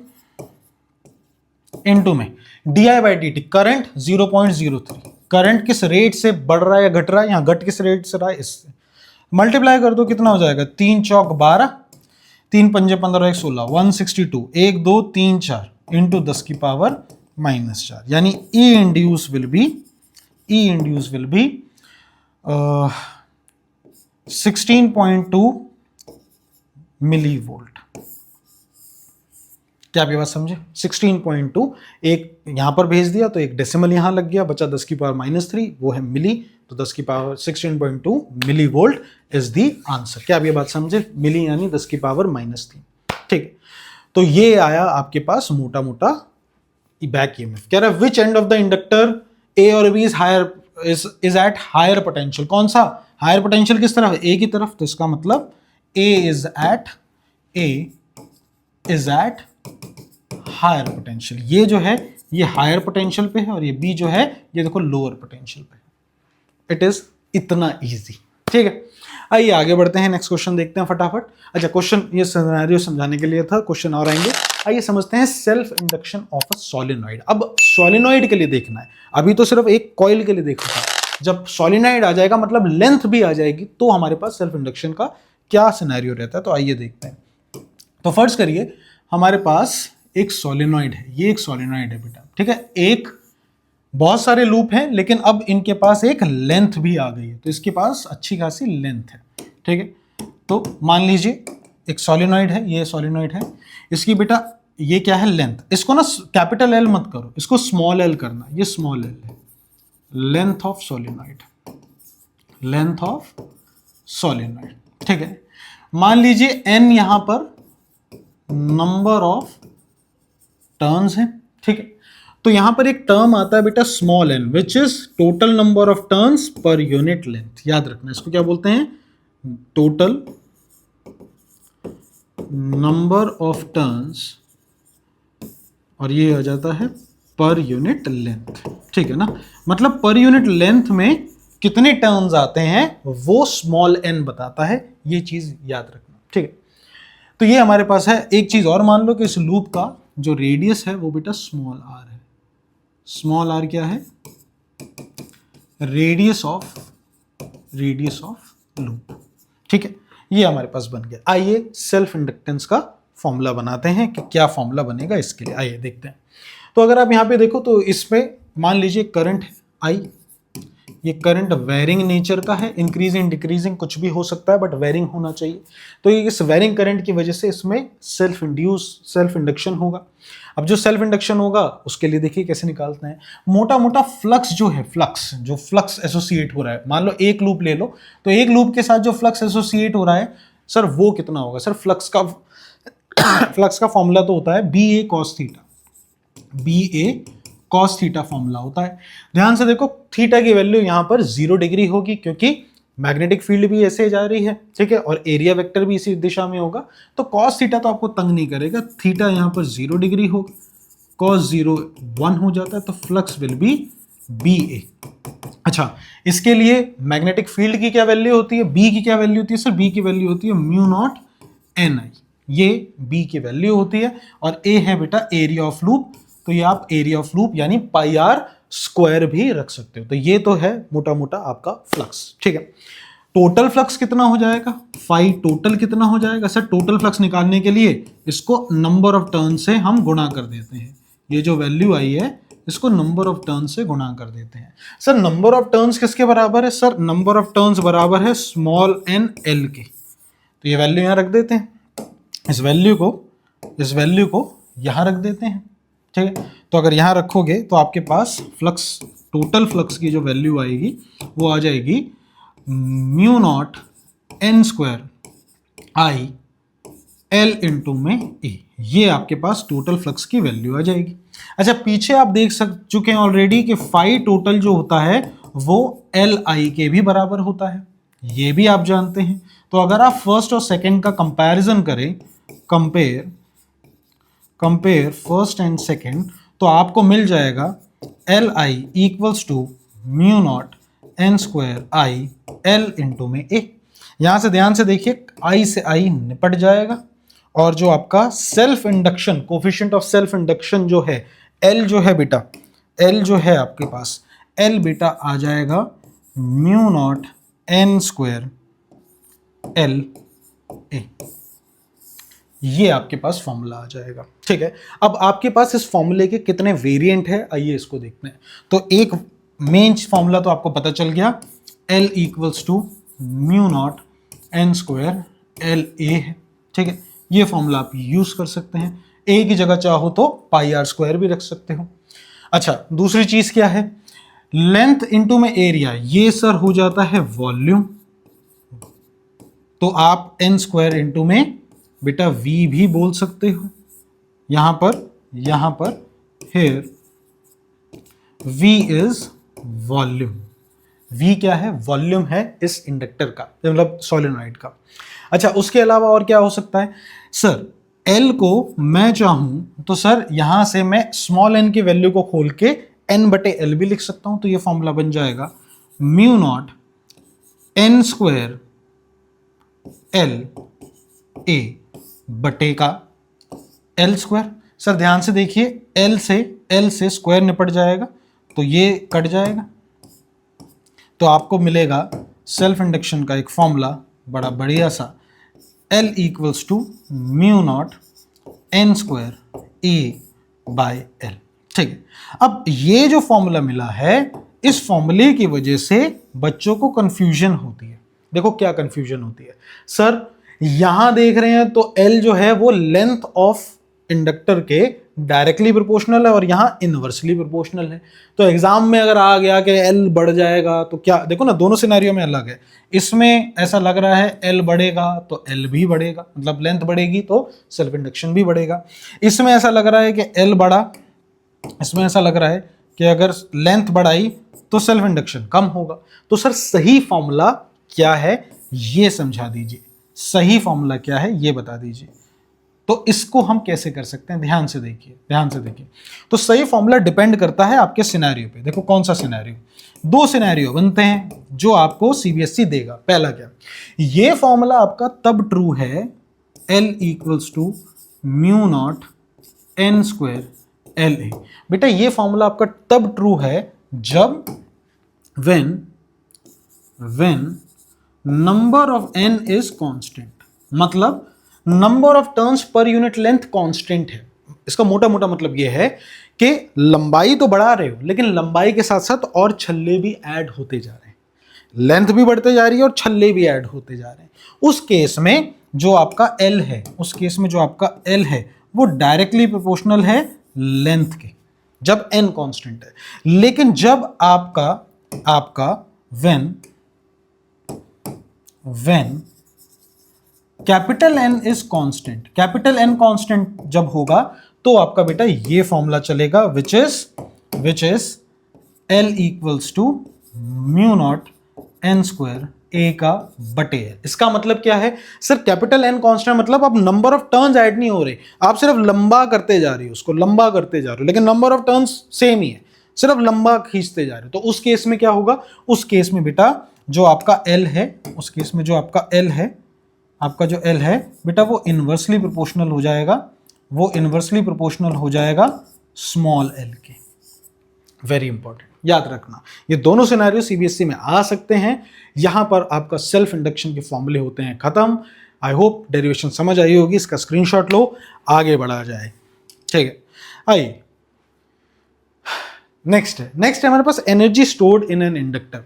इनटू में D I by D T, current 0.03। Current किस रेट से बढ़ रहा है या घट रहा है, यहाँ घट किस रेट से रहा है, इससे मल्टीप्लाई कर दो, कितना हो जाएगा, 3 चौक 12, 3 पंजे 15, 1 16, 162, 1 2 3 4 इंटू 10 की पावर -4, यानी E induce will be 16.2 milli volt. क्या आप ये बात समझे? 16.2, एक यहां पर भेज दिया तो एक डेसिमल यहां लग गया, बचा 10 की पावर -3, वो है मिली, तो 10 की power 16.2 milli volt is the answer. क्या आप ये बात समझे? मिली यानी 10 की पावर -3। ठीक, तो ये आया आपके पास मोटा मोटा बैक ईएमएफ। कह रहा है which end of the inductor A और B is at higher potential. कौन सा हायर पोटेंशियल, किस तरफ, ए की तरफ, तो इसका मतलब ए इज एट हायर पोटेंशियल। ये जो है ये हायर पोटेंशियल पे है और ये बी जो है ये देखो लोअर पोटेंशियल पे है। इट इज इतना इजी। ठीक है, आइए आगे बढ़ते हैं, नेक्स्ट क्वेश्चन देखते हैं फटाफट। अच्छा, क्वेश्चन ये सिनेरियो समझाने के लिए था, क्वेश्चन और आएंगे। आइए समझते हैं self induction of a solenoid. अब सोलेनॉइड के लिए देखना है, अभी तो सिर्फ एक कॉइल के लिए देखना था। जब सोलेनॉइड आ जाएगा, मतलब लेंथ भी आ जाएगी, तो हमारे पास सेल्फ इंडक्शन का क्या सिनेरियो रहता है, तो आइए देखते हैं। तो फर्स्ट करिए, हमारे पास एक सोलेनॉइड है, ये एक सोलेनॉइड है बेटा। ठीक है, एक बहुत सारे लूप हैं, लेकिन अब इनके पास एक लेंथ भी आ गई है, तो इसके पास अच्छी खासी लेंथ है। ठीक है, तो मान लीजिए एक सोलेनॉइड है, ये सोलेनॉइड है, इसकी बेटा ये क्या है, लेंथ। इसको ना कैपिटल एल मत करो, इसको स्मॉल एल करना, ये स्मॉल एल है, length of solenoid, length of solenoid. ठीक है, मान लीजिए एन यहां पर नंबर ऑफ टर्न्स है। ठीक है, तो यहां पर एक टर्म आता है बेटा small N, which is total number of turns per unit length. याद रखना, इसको क्या बोलते हैं, टोटल नंबर ऑफ टर्न्स, और ये आ जाता है पर यूनिट लेंथ। ठीक है ना, मतलब पर यूनिट लेंथ में कितने टर्न्स आते हैं वो स्मॉल एन बताता है, ये चीज याद रखना। ठीक है, तो ये हमारे पास है। एक चीज और मान लो कि इस लूप का जो रेडियस है वो बेटा स्मॉल आर है। स्मॉल आर क्या है, रेडियस ऑफ लूप। ठीक है, ये हमारे पास बन गया। आइए सेल्फ इंडक्टेंस का फॉर्मूला बनाते हैं कि क्या फॉर्मूला बनेगा इसके लिए, आइए देखते हैं। तो अगर आप यहां पे देखो तो इसमें मान लीजिए करंट आई, ये करंट वेरिंग नेचर का है, इंक्रीजिंग डिक्रीजिंग कुछ भी हो सकता है, बट वेरिंग होना चाहिए। तो ये इस वेरिंग करंट की वजह से इसमें सेल्फ इंडक्शन होगा। अब जो सेल्फ इंडक्शन होगा उसके लिए देखिए कैसे निकालते हैं। मोटा मोटा फ्लक्स जो है, फ्लक्स एसोसिएट हो रहा है, मान लो एक लूप ले लो, तो एक लूप के साथ जो फ्लक्स एसोसिएट हो रहा है सर वो कितना होगा। सर फ्लक्स का फॉर्मूला तो होता है B A cos theta formula होता है। ध्यान से देखो, थीटा की वैल्यू यहां पर 0 डिग्री होगी क्योंकि मैग्नेटिक फील्ड भी ऐसे जा रही है। ठीक है, और एरिया वेक्टर भी इसी दिशा में होगा, तो कॉस थीटा तो आपको तंग नहीं करेगा। थीटा यहां पर 0 डिग्री होगा, कॉस 0 1 हो जाता है, तो फ्लक्स विल बी बी ए। अच्छा, इसके लिए मैग्नेटिक फील्ड की क्या वैल्यू होती है, बी की क्या वैल्यू होती है सर, बी की वैल्यू होती है म्यू नॉट एन आई, ये बी की वैल्यू होती है। और ए है बेटा एरिया ऑफ लूप, तो ये आप एरिया ऑफ लूप यानी पाई आर स्क्वायर भी रख सकते हो। तो ये तो है मोटा मोटा आपका फ्लक्स। ठीक है, टोटल फ्लक्स कितना हो जाएगा, फाई टोटल कितना हो जाएगा सर। टोटल फ्लक्स निकालने के लिए इसको नंबर ऑफ टर्न से हम गुणा कर देते हैं। ये जो वैल्यू आई है इसको नंबर ऑफ टर्न से गुणा कर देते हैं। सर नंबर ऑफ टर्न्स किसके बराबर है, सर नंबर ऑफ टर्न्स बराबर है स्मॉल एन एल के। तो ये वैल्यू यहां रख देते हैं, इस वैल्यू को यहां रख देते हैं। ठीक है, तो अगर यहां रखोगे तो आपके पास फ्लक्स, टोटल फ्लक्स की जो वैल्यू आएगी वो आ जाएगी mu not N square I L into में ए। ये आपके पास टोटल फ्लक्स की वैल्यू आ जाएगी। अच्छा, पीछे आप देख चुके हैं ऑलरेडी कि फाई टोटल जो होता है वो एल आई के भी बराबर होता है, ये भी आप जानते हैं। तो अगर आप फर्स्ट और सेकंड का कंपैरिजन करें, कंपेयर फर्स्ट एंड सेकंड, तो आपको मिल जाएगा L I equals to mu not N square I L into में ए। यहां से ध्यान से देखिए, आई से आई निपट जाएगा, और जो आपका self induction, coefficient of self induction जो है एल जो है बेटा, एल जो है आपके पास, एल बेटा आ जाएगा mu not N square L ए। ये आपके पास फॉर्मूला आ जाएगा। ठीक है, अब आपके पास इस फॉर्मूले के कितने वेरिएंट है, आइए इसको देखते हैं। तो एक मेन फॉर्मूला तो आपको पता चल गया, L equals to mu not N square L A है। ठीक है, ये फॉर्मूला आप यूज कर सकते हैं। ए की जगह चाहो तो पाई आर स्क्वायर भी रख सकते हो। अच्छा, दूसरी चीज क्या है, लेंथ इंटू में एरिया, ये सर हो जाता है वॉल्यूम। तो आप एन स्क्वायर इंटू में बेटा वी भी बोल सकते हो। यहां पर here V is volume. V क्या है, वॉल्यूम है इस इंडक्टर का, मतलब सोलेनॉइड का। अच्छा, उसके अलावा और क्या हो सकता है सर, एल को मैं चाहूं तो सर यहां से मैं स्मॉल एन की वैल्यू को खोल के एन बटे एल भी लिख सकता हूं। तो ये फॉर्मूला बन जाएगा mu not N square L ए बटे का एल स्क्वायर। सर ध्यान से देखिए, एल से स्क्वायर निपट जाएगा, तो ये कट जाएगा, तो आपको मिलेगा सेल्फ इंडक्शन का एक फॉर्मूला बड़ा बढ़िया सा, L equals to mu not N square A by L. ठीक है, अब ये जो फॉर्मूला मिला है, इस फॉर्मूले की वजह से बच्चों को कंफ्यूजन होती है। देखो क्या कंफ्यूजन होती है सर, यहां देख रहे हैं तो L जो है वो लेंथ ऑफ इंडक्टर के डायरेक्टली प्रोपोर्शनल है और यहां इनवर्सली प्रोपोर्शनल है। तो एग्जाम में अगर आ गया कि L बढ़ जाएगा तो क्या, देखो ना दोनों सिनेरियो में अलग है। इसमें ऐसा लग रहा है L बढ़ेगा तो L भी बढ़ेगा, मतलब लेंथ बढ़ेगी तो सेल्फ इंडक्शन भी बढ़ेगा। इसमें ऐसा लग रहा है कि L बढ़ा, इसमें ऐसा लग रहा है कि अगर लेंथ बढ़ाई तो सेल्फ इंडक्शन कम होगा। तो सर सही फॉर्मूला क्या है ये समझा दीजिए, सही फॉर्मूला क्या है ये बता दीजिए। तो इसको हम कैसे कर सकते हैं, ध्यान से देखिए। तो सही फॉर्मूला डिपेंड करता है आपके सिनेरियो पे। देखो कौन सा सिनेरियो, दो सिनेरियो बनते हैं जो आपको सीबीएसई देगा। पहला क्या, ये फॉर्मूला आपका तब ट्रू है L equals to mu not N square L A. बेटा ये फॉर्मूला आपका तब ट्रू है जब when number of n is constant, मतलब number of turns per unit length constant है। इसका मोटा मोटा मतलब यह है कि लंबाई तो बढ़ा रहे हो, लेकिन लंबाई के साथ साथ और छल्ले भी ऐड होते जा रहे हैं, लेंथ भी बढ़ते जा रही है और छल्ले भी ऐड होते जा रहे हैं। उस केस में जो आपका L है, वो डायरेक्टली प्रोपोर्शनल है लेंथ के, जब n कांस्टेंट है। लेकिन जब आपका when capital N is constant, capital N constant जब होगा तो आपका बेटा ये फॉर्मूला चलेगा which is L equals to mu not N square A का बटे है। इसका मतलब क्या है सर, कैपिटल N कांस्टेंट मतलब अब नंबर ऑफ टर्न्स ऐड नहीं हो रहे, आप सिर्फ लंबा करते जा रहे हो, उसको लंबा करते जा रहे हो, लेकिन नंबर ऑफ टर्न्स सेम ही है, सिर्फ लंबा खींचते जा रहे हो। तो उस केस में क्या होगा, उस केस में बेटा जो आपका L है, उस केस में जो आपका L है, आपका जो L है बेटा वो इनवर्सली प्रोपोर्शनल हो जाएगा, वो इनवर्सली प्रोपोर्शनल हो जाएगा स्मॉल l के। वेरी इंपॉर्टेंट, याद रखना ये दोनों सिनेरियो सीबीएसई में आ सकते हैं। यहां पर आपका सेल्फ इंडक्शन के फॉर्मूले होते हैं खत्म। आई होप डेरिवेशन समझ आई होगी, इसका स्क्रीनशॉट लो, आगे बढ़ा जाए। ठीक है, आइए नेक्स्ट है हमारे पास energy stored in an inductor.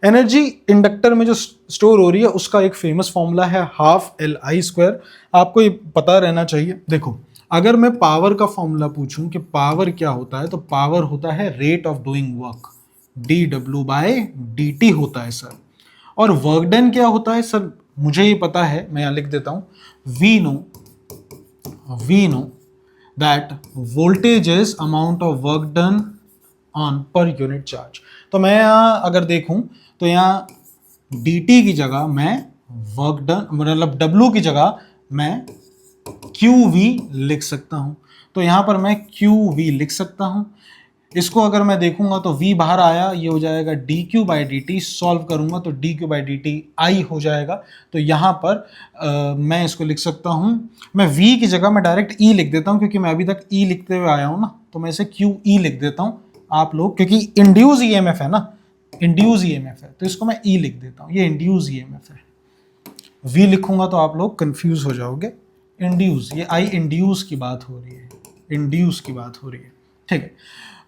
Energy inductor में जो स्टोर हो रही है उसका एक फेमस फॉर्मूला है हाफ LI²। आपको ये पता रहना चाहिए। देखो अगर मैं पावर का फॉर्मूला पूछूं कि पावर क्या होता है, तो पावर होता है rate of doing work, dW/dt होता है सर। और वर्क डन क्या होता है सर, मुझे ये पता है, मैं यहाँ लिख देता हूं, we know that voltage is amount of work done on per unit charge. तो मैं यहाँ अगर देखूं तो यहाँ dt की जगह मैं वर्क डन मतलब W की जगह मैं QV लिख सकता हूं। तो यहां पर मैं QV लिख सकता हूं। इसको अगर मैं देखूंगा तो V बाहर आया, ये हो जाएगा dq बाई dt। सॉल्व करूंगा तो dq बाई dt I हो जाएगा। तो यहां पर मैं इसको लिख सकता हूं, मैं V की जगह मैं डायरेक्ट E लिख देता हूं, क्योंकि मैं अभी तक E लिखते हुए आया हूं ना, तो मैं इसे QE लिख देता हूं। आप लोग, क्योंकि इंड्यूस EMF है ना, इंड्यूस EMF है, तो इसको मैं E लिख देता हूं, ये इंड्यूस EMF है। V लिखूंगा तो आप लोग कंफ्यूज हो जाओगे। इंड्यूस, ये I इंड्यूस की बात हो रही है, इंड्यूस की बात हो रही है, ठीक है।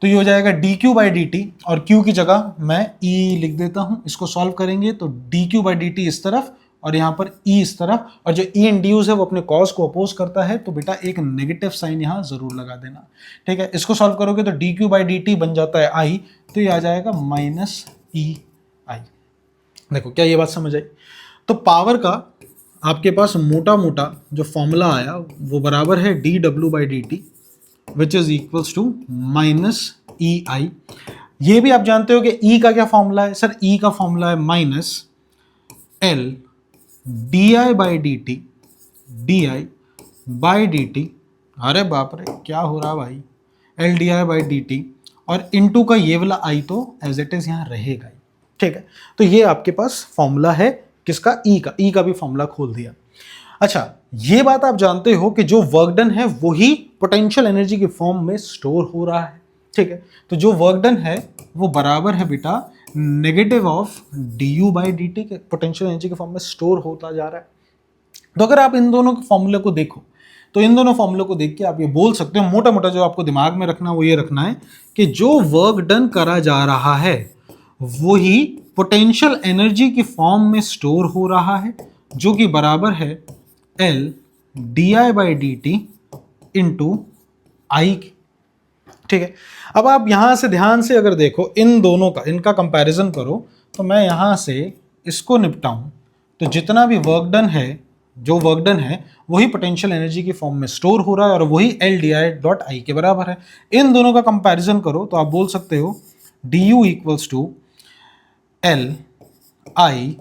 तो ये हो जाएगा dq बाई dt, और q की जगह मैं E लिख देता हूं। इसको सॉल्व करेंगे तो dq बाई dt इस तरफ और यहाँ पर E इस तरफ, और जो E इंड्यूस है वो अपने कॉज को अपोज करता है, तो बेटा एक नेगेटिव साइन यहाँ जरूर लगा देना, ठीक है। इसको सॉल्व करोगे तो dq बाई dt बन जाता है I, तो ये आ जाएगा माइनस EI। देखो क्या ये बात समझ आई। तो पावर का आपके पास मोटा मोटा जो फॉर्मूला आया वो बराबर है dw by dt which is equals to minus EI। ये भी आप जानते हो कि E का क्या फॉर्मूला है सर, E का फॉर्मूला है minus L DI by dt DI by dt। अरे बाप रे क्या हो रहा भाई, L DI बाई dt, और इनटू का ये वाला I तो एज इट इज यहाँ रहेगा ही, ठीक है। तो ये आपके पास फॉर्मूला है किसका, E का भी फॉर्मूला खोल दिया। अच्छा, ये बात आप जानते हो कि जो वर्क डन है वही पोटेंशियल एनर्जी के फॉर्म में स्टोर हो रहा है, ठीक है। तो जो वर्क डन है वो बराबर है बेटा negative of du by dt के, पोटेंशियल एनर्जी के फॉर्म में स्टोर होता जा रहा है। तो अगर आप इन दोनों के फॉर्मूले को देखो तो इन दोनों फॉर्मूले को देख के आप ये बोल सकते हो, मोटा मोटा जो आपको दिमाग में रखना वो ये रखना है कि जो वर्क डन करा जा रहा है वही पोटेंशियल एनर्जी की फॉर्म में स्टोर हो रहा है, जो कि बराबर है L DI by dt into I, ठीक है। अब आप यहां से ध्यान से अगर देखो इन दोनों का, इनका कंपैरिजन करो, तो मैं यहां से इसको निपटाऊं तो जितना भी वर्क डन है, जो वर्क डन है वही पोटेंशियल एनर्जी की फॉर्म में स्टोर हो रहा है और वही L DI डॉट I के बराबर है। इन दोनों का कंपैरिजन करो तो आप बोल सकते हो du equals to L I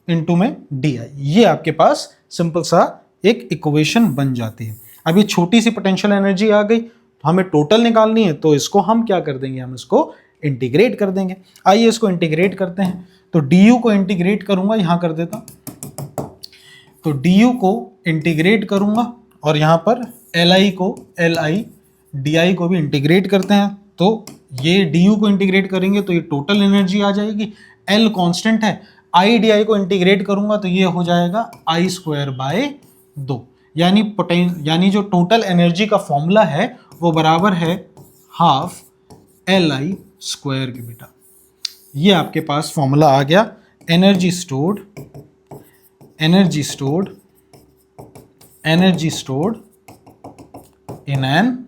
into में DI। ये आपके पास सिंपल सा एक इक्वेशन बन जाती है। अब ये छोटी सी पोटेंशियल एनर्जी आ गई, तो हमें टोटल निकालनी है, तो इसको हम क्या कर देंगे, हम इसको इंटीग्रेट कर देंगे। आइए इसको इंटीग्रेट करते हैं। तो du को इंटीग्रेट करूंगा, यहां कर देता हूं, तो du को इंटीग्रेट करूंगा और यहां पर Li को Li di को भी इंटीग्रेट करते हैं। तो ये du को इंटीग्रेट करेंगे तो ये टोटल एनर्जी आ जाएगी, L कांस्टेंट है। I di को इंटीग्रेट करूंगा तो ये हो जाएगा I स्क्वायर बाय 2, यानी जो टोटल एनर्जी का फॉर्मूला है वो बराबर है हाफ Li स्क्वायर के बेटा। ये आपके पास फॉर्मूला आ गया, energy stored in an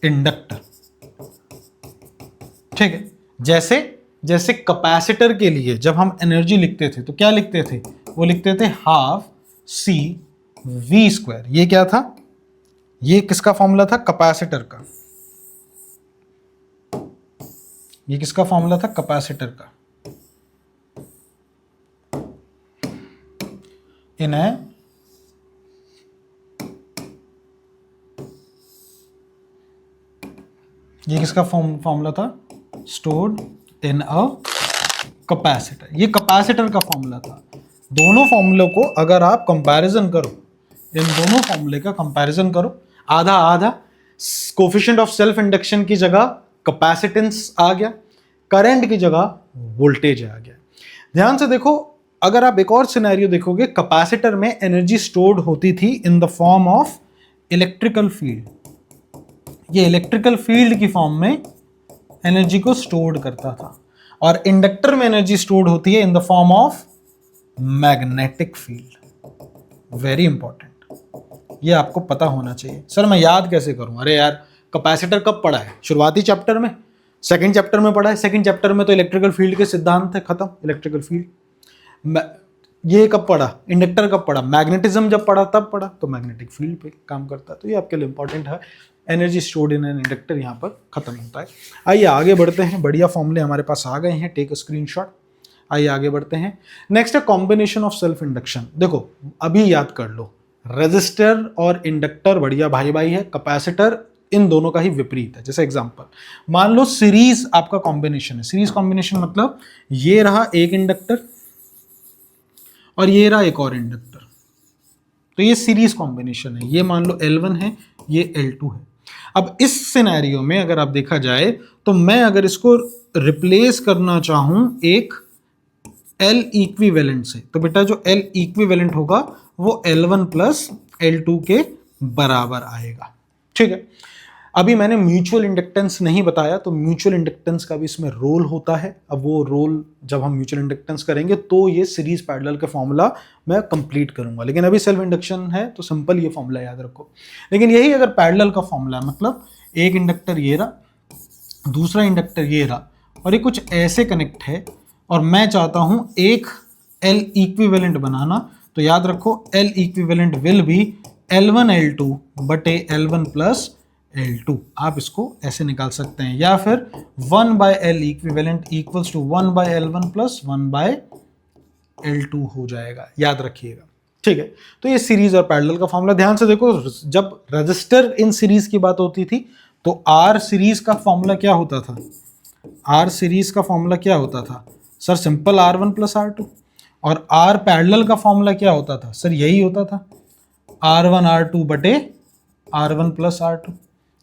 inductor, ठीक है। जैसे कैपेसिटर के लिए जब हम एनर्जी लिखते थे तो क्या लिखते थे, वो लिखते थे हाफ C V स्क्वायर। ये क्या था, ये किसका फॉर्मूला था, कैपेसिटर का। ये किसका फॉर्मूला था, कैपेसिटर का। इन्हें ये किसका फॉर्मूला था, स्टोर्ड इन अ कैपेसिटर। ये कैपेसिटर का फॉर्मूला था। दोनों फॉर्मूलों को अगर आप कंपैरिजन करो, इन दोनों फॉर्मूले का कंपैरिजन करो, आधा आधा, कोफिशिएंट ऑफ सेल्फ इंडक्शन की जगह कैपेसिटेंस आ गया, करंट की जगह वोल्टेज आ गया। ध्यान से देखो, अगर आप एक और सिनेरियो देखोगे, कैपेसिटर में एनर्जी स्टोर्ड होती थी in the form of electrical field. ये इलेक्ट्रिकल फील्ड की फॉर्म में एनर्जी को स्टोर्ड करता था, और इंडक्टर में एनर्जी स्टोर्ड होती है in the form of magnetic field. Very important, ये आपको पता होना चाहिए। सर मैं याद कैसे करूं, अरे यार कैपेसिटर कब पढ़ा है, शुरुआती चैप्टर में, सेकंड चैप्टर में पढ़ा है। सेकंड चैप्टर में तो इलेक्ट्रिकल फील्ड के सिद्धांत है, खत्म इलेक्ट्रिकल फील्ड। ये कब पढ़ा, इंडक्टर कब पढ़ा, मैग्नेटिज्म जब पढ़ा तब पढ़ा, तो मैग्नेटिक फील्ड पे काम करता है। तो ये आपके लिए इंपॉर्टेंट है। Energy stored in an inductor यहाँ पर खत्म होता है। आइए आगे बढ़ते हैं, बढ़िया फॉर्मूले हमारे पास आ गए हैं, टेक अ स्क्रीनशॉट। आइए आगे बढ़ते हैं। नेक्स्ट है कॉम्बिनेशन ऑफ सेल्फ इंडक्शन। देखो अभी याद कर लो, रेजिस्टर और इंडक्टर बढ़िया भाई भाई है, कैपेसिटर इन दोनों का ही विपरीत है। जैसे एग्जांपल मान लो सीरीज आपका कॉम्बिनेशन है। सीरीज कॉम्बिनेशन मतलब ये रहा एक इंडक्टर और ये रहा एक और इंडक्टर, तो ये सीरीज कॉम्बिनेशन है। ये मान लो L1 है, ये L2 है। अब इस सिनेरियो में अगर आप देखा जाए तो मैं अगर इसको रिप्लेस करना चाहूं एक L इक्विवेलेंट से, तो बेटा जो L इक्विवेलेंट होगा वो L1 प्लस L2 के बराबर आएगा। ठीक है, अभी मैंने म्यूचुअल इंडक्टेंस नहीं बताया, तो म्यूचुअल इंडक्टेंस का भी इसमें रोल होता है। अब वो रोल जब हम म्यूचुअल इंडक्टेंस करेंगे तो ये सीरीज पैरेलल का फॉर्मूला मैं कंप्लीट करूंगा, लेकिन अभी सेल्फ इंडक्शन है तो सिंपल ये फॉर्मूला याद रखो। लेकिन यही अगर पैरेलल का फॉर्मूला मतलब एक इंडक्टर ये रहा, दूसरा इंडक्टर ये रहा, और ये कुछ ऐसे कनेक्ट है और मैं चाहता हूं एक L इक्विवेलेंट बनाना, तो याद रखो L equivalent will be L1 L2 बटे L1 प्लस L2। आप इसको ऐसे निकाल सकते हैं, या फिर 1 by L equivalent equals to 1 by L1 plus 1 by L2 हो जाएगा, याद रखिएगा। ठीक है, तो ये सीरीज और पैरेलल का फॉर्मूला ध्यान से देखो। जब रजिस्टर इन सीरीज की बात होती थी तो आर सीरीज का फॉर्मूला क्या होता था, आर सीरीज का फॉर्मूला क्या होता था sir, simple R1 plus R2। और आर पैरेलल का फॉर्मूला क्या होता था सर, यही होता था R1 R2 बटे R1 प्लस R2,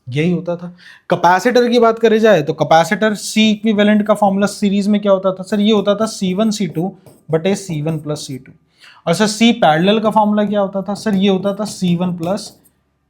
यही होता था। कैपेसिटर की बात करी जाए तो कैपेसिटर C इक्विवेलेंट का फॉर्मूला सीरीज में क्या होता था सर, ये होता था C1 C2 बटे C1 प्लस C2। और सर C पैरेलल का फॉर्मूला क्या होता था सर, ये होता था C1 प्लस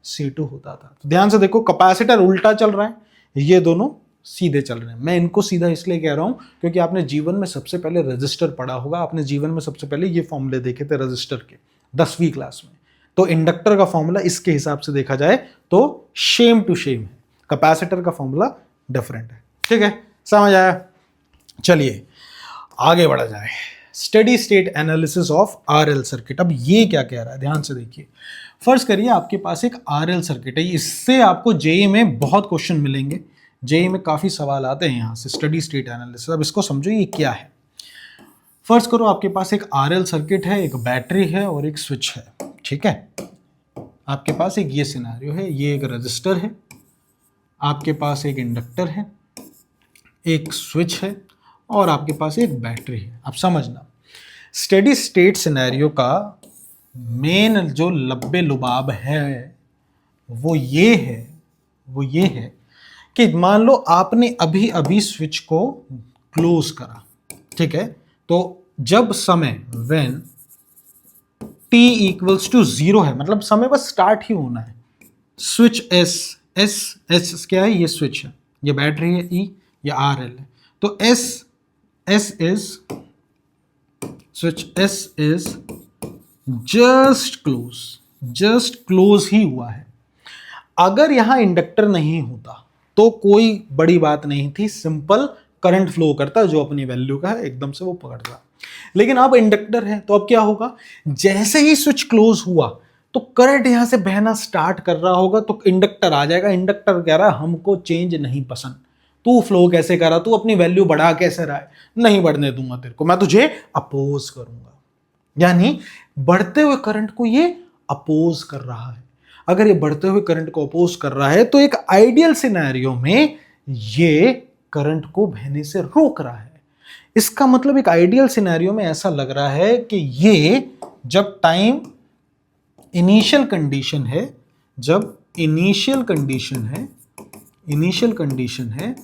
C2 होता था। तो ध्यान से देखो, कैपेसिटर उल्टा चल रहा है, ये दोनों सीधे चल रहे हैं। मैं इनको सीधा इसलिए कह रहा हूं क्योंकि आपने जीवन में सबसे पहले रजिस्टर पढ़ा होगा, आपने जीवन में सबसे पहले ये फॉर्मूले देखे थे रजिस्टर के 10वीं क्लास में। तो इंडक्टर का फॉर्मूला इसके हिसाब से देखा जाए तो सेम टू सेम है, कैपेसिटर का फॉर्मूला डिफरेंट है। ठीक है, समझ आया? चलिए आगे बढ़ा जाए। Steady state analysis of RL circuit. अब ये क्या कह रहा है, ध्यान से देखिए। फर्ज करिए आपके पास एक आरएल सर्किट है, इससे आपको जेईई में बहुत क्वेश्चन मिलेंगे, जेईई में काफी सवाल आते हैं यहाँ से, स्टेडी स्टेट एनालिसिस। अब इसको समझो ये क्या है। फर्ज करो आपके पास एक आरएल सर्किट है, एक बैटरी है और एक स्विच है। ठीक है, आपके पास एक ये सिनेरियो है, ये एक रजिस्टर है, आपके पास एक इंडक्टर है, एक स्विच है और आपके पास एक बैटरी है। अब समझना, स्टेडी स्टेट सिनेरियो का मेन जो लब्बे लुबाब है वो ये है कि मान लो आपने अभी अभी स्विच को क्लोज करा। ठीक है, तो जब समय व्हेन t इक्वल्स टू 0 है, मतलब समय बस स्टार्ट ही होना है, स्विच S क्या है, ये स्विच है, ये बैटरी है E, ये RL है, तो S is switch S is just close ही हुआ है। अगर यहां इंडक्टर नहीं होता तो कोई बड़ी बात नहीं थी, सिंपल करंट फ्लो करता जो अपनी वैल्यू का है एकदम से वो पकड़ता। लेकिन अब इंडक्टर है तो अब क्या होगा, जैसे ही स्विच क्लोज हुआ तो करंट यहां से बहना स्टार्ट कर रहा होगा, तो इंडक्टर आ जाएगा। इंडक्टर कह रहा है हमको चेंज नहीं पसंद, तू फ्लो कैसे कर रहा, तू अपनी वैल्यू बढ़ा कैसे रहा है, नहीं बढ़ने दूंगा तेरे को, मैं तुझे अपोज करूंगा। यानी बढ़ते हुए करंट को ये अपोज कर रहा है। अगर ये बढ़ते हुए करंट को अपोज कर रहा है तो एक आइडियल सिनेरियो में ये करंट को बहने से रोक रहा है। इसका मतलब एक आइडियल सिनेरियो में ऐसा लग रहा है कि ये जब टाइम इनिशियल कंडीशन है, जब इनिशियल कंडीशन है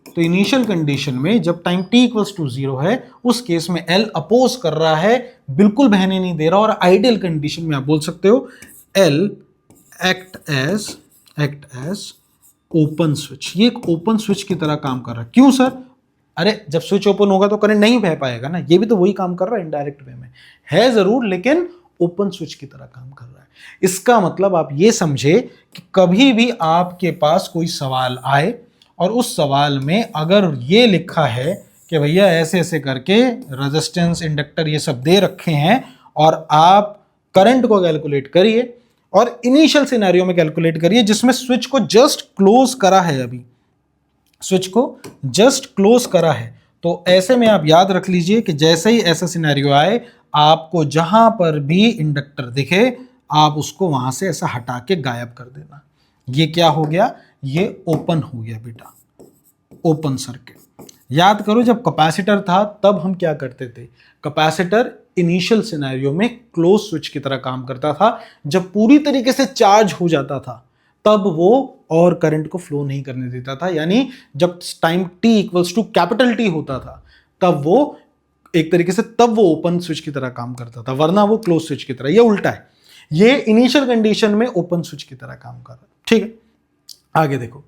तो इनिशियल कंडीशन में जब टाइम t इक्वल्स टू 0 है उस केस में L अपोज कर रहा है, बिल्कुल बहने नहीं दे रहा। और आइडियल कंडीशन में आप बोल सकते हो L act as open switch, ये एक ओपन स्विच की तरह काम कर रहा है। क्यों सर? अरे जब स्विच ओपन होगा तो करंट नहीं बह पाएगा ना, ये भी तो वही काम कर रहा है, इनडायरेक्ट वे में है जरूर लेकिन ओपन स्विच की तरह काम कर रहा है। इसका मतलब आप ये समझे कि कभी भी आपके पास कोई सवाल आए और उस सवाल में अगर ये लिखा है कि भैया ऐसे ऐसे करके रेजिस्टेंस इंडक्टर ये सब दे रखे हैं और आप करंट को कैलकुलेट करिए और इनिशियल सिनेरियो में कैलकुलेट करिए जिसमें स्विच को जस्ट क्लोज करा है, अभी स्विच को जस्ट क्लोज करा है। तो ऐसे में आप याद रख लीजिए कि जैसे ही ऐसा सिनेरियो आए, आपको जहां पर भी इंडक्टर दिखे आप उसको वहां से ऐसा हटा के गायब कर देना। ये क्या हो गया, ये ओपन हो गया बेटा, ओपन सर्किट। याद करो जब कैपेसिटर था तब हम क्या करते थे, कैपेसिटर इनिशियल सिनेरियो में क्लोज स्विच की तरह काम करता था। जब पूरी तरीके से चार्ज हो जाता था तब वो और करंट को फ्लो नहीं करने देता था, यानी जब time t equals to capital T होता था तब वो एक तरीके से तब वो ओपन स्विच की तरह काम करता था, वरना वो क्लोज स्विच की तरह। ये उल्टा है, ये इनिशियल कंडीशन में ओपन स्विच की तरह काम कर रहा है। ठीक है, आगे देखो।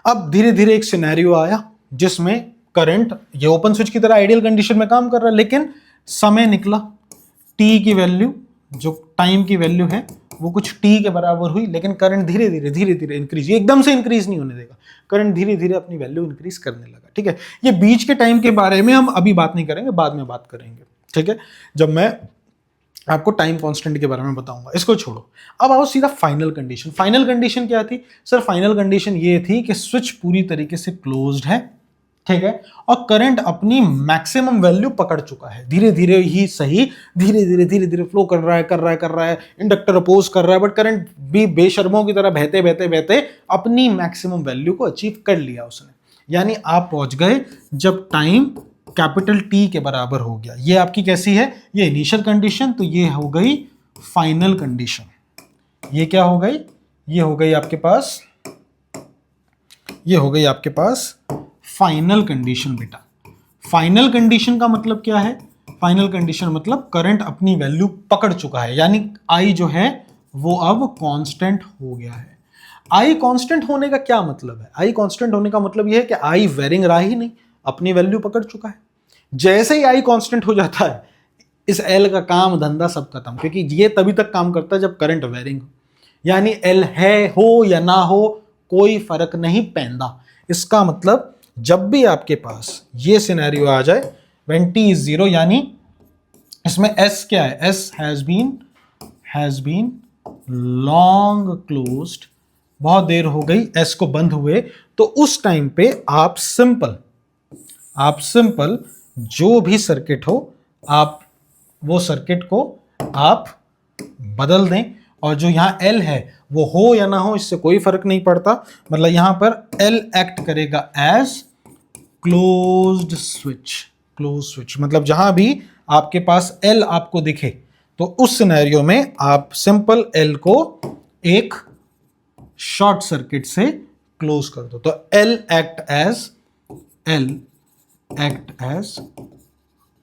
अब धीरे धीरे एक सिनेरियो आया जिसमें करंट ये ओपन स्विच की तरह आइडियल कंडीशन में काम कर रहा है, लेकिन समय निकला, t की वैल्यू जो टाइम की वैल्यू है वो कुछ t के बराबर हुई, लेकिन करंट धीरे धीरे इंक्रीज, ये एकदम से इंक्रीज नहीं होने देगा, करंट धीरे धीरे अपनी वैल्यू इंक्रीज करने लगा। ठीक है, ये बीच के टाइम के बारे में हम अभी बात नहीं करेंगे, बाद में बात करेंगे। ठीक है, जब मैं आपको टाइम कांस्टेंट के बारे में बताऊंगा, इसको छोड़ो। अब आओ सीधा फाइनल कंडीशन। फाइनल कंडीशन क्या थी सर? फाइनल कंडीशन ये थी कि स्विच पूरी तरीके से क्लोज्ड है, ठीक है, और करंट अपनी मैक्सिमम वैल्यू पकड़ चुका है, धीरे धीरे ही सही, धीरे धीरे फ्लो कर रहा है, इंडक्टर अपोज कर रहा है, बट करंट भी बेशर्मों की तरह बहते अपनी मैक्सिमम वैल्यू को अचीव कर लिया उसने। यानी आप पहुंच गए जब टाइम कैपिटल T के बराबर हो गया। ये आपकी कैसी है? ये इनिशियल कंडीशन, तो ये हो गई फाइनल कंडीशन। ये क्या हो गई? ये हो गई आपके पास, ये हो गई आपके पास फाइनल कंडीशन बेटा। फाइनल कंडीशन का मतलब क्या है? फाइनल कंडीशन मतलब करंट अपनी वैल्यू पकड़ चुका है, यानी I जो है वो अब कांस्टेंट हो गया है। I कांस्टेंट होने का क्या मतलब है? I कांस्टेंट होने का मतलब यह है कि I वेरिंग रहा ही नहीं, अपनी वैल्यू पकड़ चुका है। जैसे ही I कांस्टेंट हो जाता है, इस L का काम धंधा सब खत्म, क्योंकि ये तभी तक काम करता है जब करंट वेरिंग हो, यानी L है हो या ना हो कोई फर्क नहीं पैंदा। इसका मतलब जब भी आपके पास ये सिनेरियो आ जाए when t is 0, यानी इसमें S क्या है? S has been long closed, बहुत देर हो गई S को बंद हुए, तो उस टाइम पे आप सिंपल जो भी सर्किट हो आप वो सर्किट को आप बदल दें, और जो यहां L है वो हो या ना हो इससे कोई फर्क नहीं पड़ता। मतलब यहां पर L एक्ट करेगा एज क्लोज्ड स्विच, मतलब जहां भी आपके पास L आपको दिखे तो उस सिनेरियो में आप सिंपल L को एक शॉर्ट सर्किट से क्लोज कर दो। तो L act as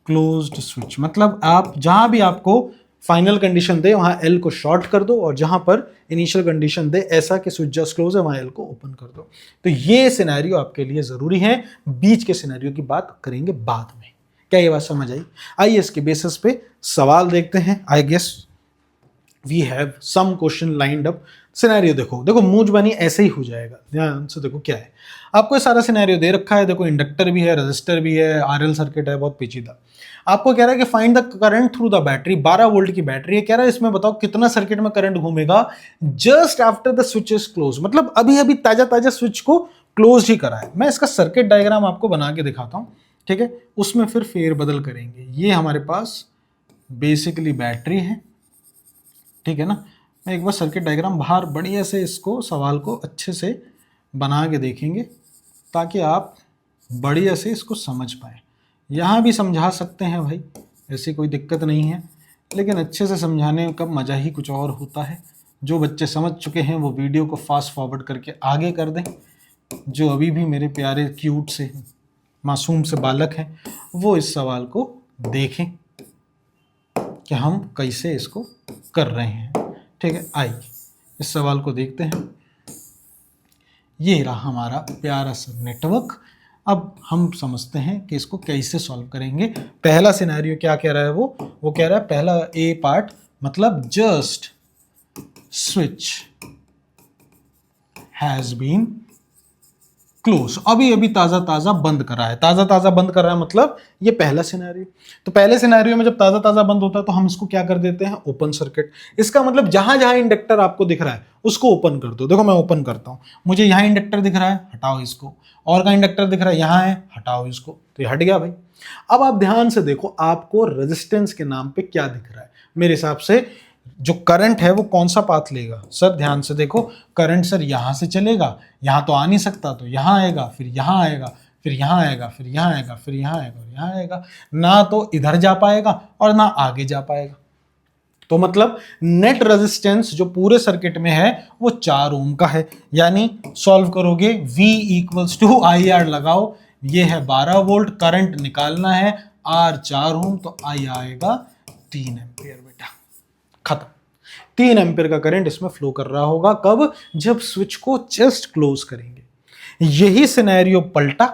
closed switch, मतलब आप जहां भी आपको फाइनल कंडीशन दे वहां L को शॉर्ट कर दो, और जहां पर इनिशियल कंडीशन दे ऐसा कि स्विच जस्ट क्लोज है वहां L को ओपन कर दो। तो ये सिनेरियो आपके लिए जरूरी है। बीच के सिनेरियो की बात करेंगे बाद में। क्या ये बात समझ आई? आइए इसके बेसिस पे सवाल देखते हैं। I guess we have some question lined up. Scenario देखो मूंज बनी ऐसे ही हो जाएगा, ध्यान से देखो क्या है। आपको सारा सिनेरियो दे रखा है, देखो इंडक्टर भी है, रजिस्टर भी है, आरएल सर्किट है, बहुत पेचीदा। आपको कह रहा है कि find the current through the battery, 12 volt की बैटरी है। कह रहा है इसमें बताओ कितना सर्किट में करंट घूमेगा just after the switch is close, मतलब अभी अभी ताजा स्विच को क्लोज ही करा है। मैं इसका सर्किट डायग्राम आपको बना के दिखाता हूं, ठीक है, उसमें फिर फेरबदल करेंगे। ये हमारे पास बेसिकली बैटरी है, ठीक है ना। मैं एक बार सर्किट डायग्राम बाहर बढ़िया से इसको सवाल को अच्छे से बना के देखेंगे ताकि आप बढ़िया से इसको समझ पाए। यहाँ भी समझा सकते हैं भाई, ऐसी कोई दिक्कत नहीं है, लेकिन अच्छे से समझाने का मज़ा ही कुछ और होता है। जो बच्चे समझ चुके हैं वो वीडियो को फास्ट फॉरवर्ड करके आगे कर दें, जो अभी भी मेरे प्यारे क्यूट से मासूम से बालक हैं वो इस सवाल को देखें कि हम कैसे इसको कर रहे हैं। ठीक है, आइए इस सवाल को देखते हैं। ये रहा हमारा प्यारा सा नेटवर्क। अब हम समझते हैं कि इसको कैसे सॉल्व करेंगे। पहला सिनेरियो क्या कह रहा है? वो कह रहा है पहला ए पार्ट, मतलब just switch has been close, अभी अभी ताजा ताजा बंद करा है। ताजा ताजा बंद कर रहा है मतलब ये पहला सिनेरियो। तो पहले सिनेरियो में जब ताजा ताजा बंद होता है तो हम इसको क्या कर देते हैं, ओपन सर्किट। इसका मतलब जहां जहां इंडक्टर आपको दिख रहा है उसको ओपन कर दो। देखो मैं ओपन करता हूं, मुझे यहां इंडक्टर दिख रहा है, हटाओ इसको, और का इंडक्टर दिख रहा है यहां है, हटाओ इसको, तो ये हट गया भाई। अब आप ध्यान से देखो आपको रेजिस्टेंस के नाम पे क्या दिख रहा है। मेरे हिसाब से जो करंट है वो कौन सा पाथ लेगा सर, ध्यान से देखो, करंट सर यहां से चलेगा, यहां तो आ नहीं सकता, तो यहां आएगा, फिर यहां आएगा, फिर यहां आएगा, फिर यहां आएगा, फिर यहां आएगा, और यहां आएगा। ना तो इधर जा पाएगा और ना आगे जा पाएगा। तो मतलब नेट रेजिस्टेंस जो पूरे सर्किट में है वो 4 ओम का है। यानी सॉल्व करोगे V इक्वल्स टू IR लगाओ, ये है 12 वोल्ट, करंट निकालना है R 4 ओम, तो I आएगा 3 एम्पियर बेटा, खत्म। 3 एम्पियर का करंट इसमें फ्लो कर रहा होगा। कब, जब स्विच को जस्ट क्लोज करेंगे। यही सिनेरियो पलटा,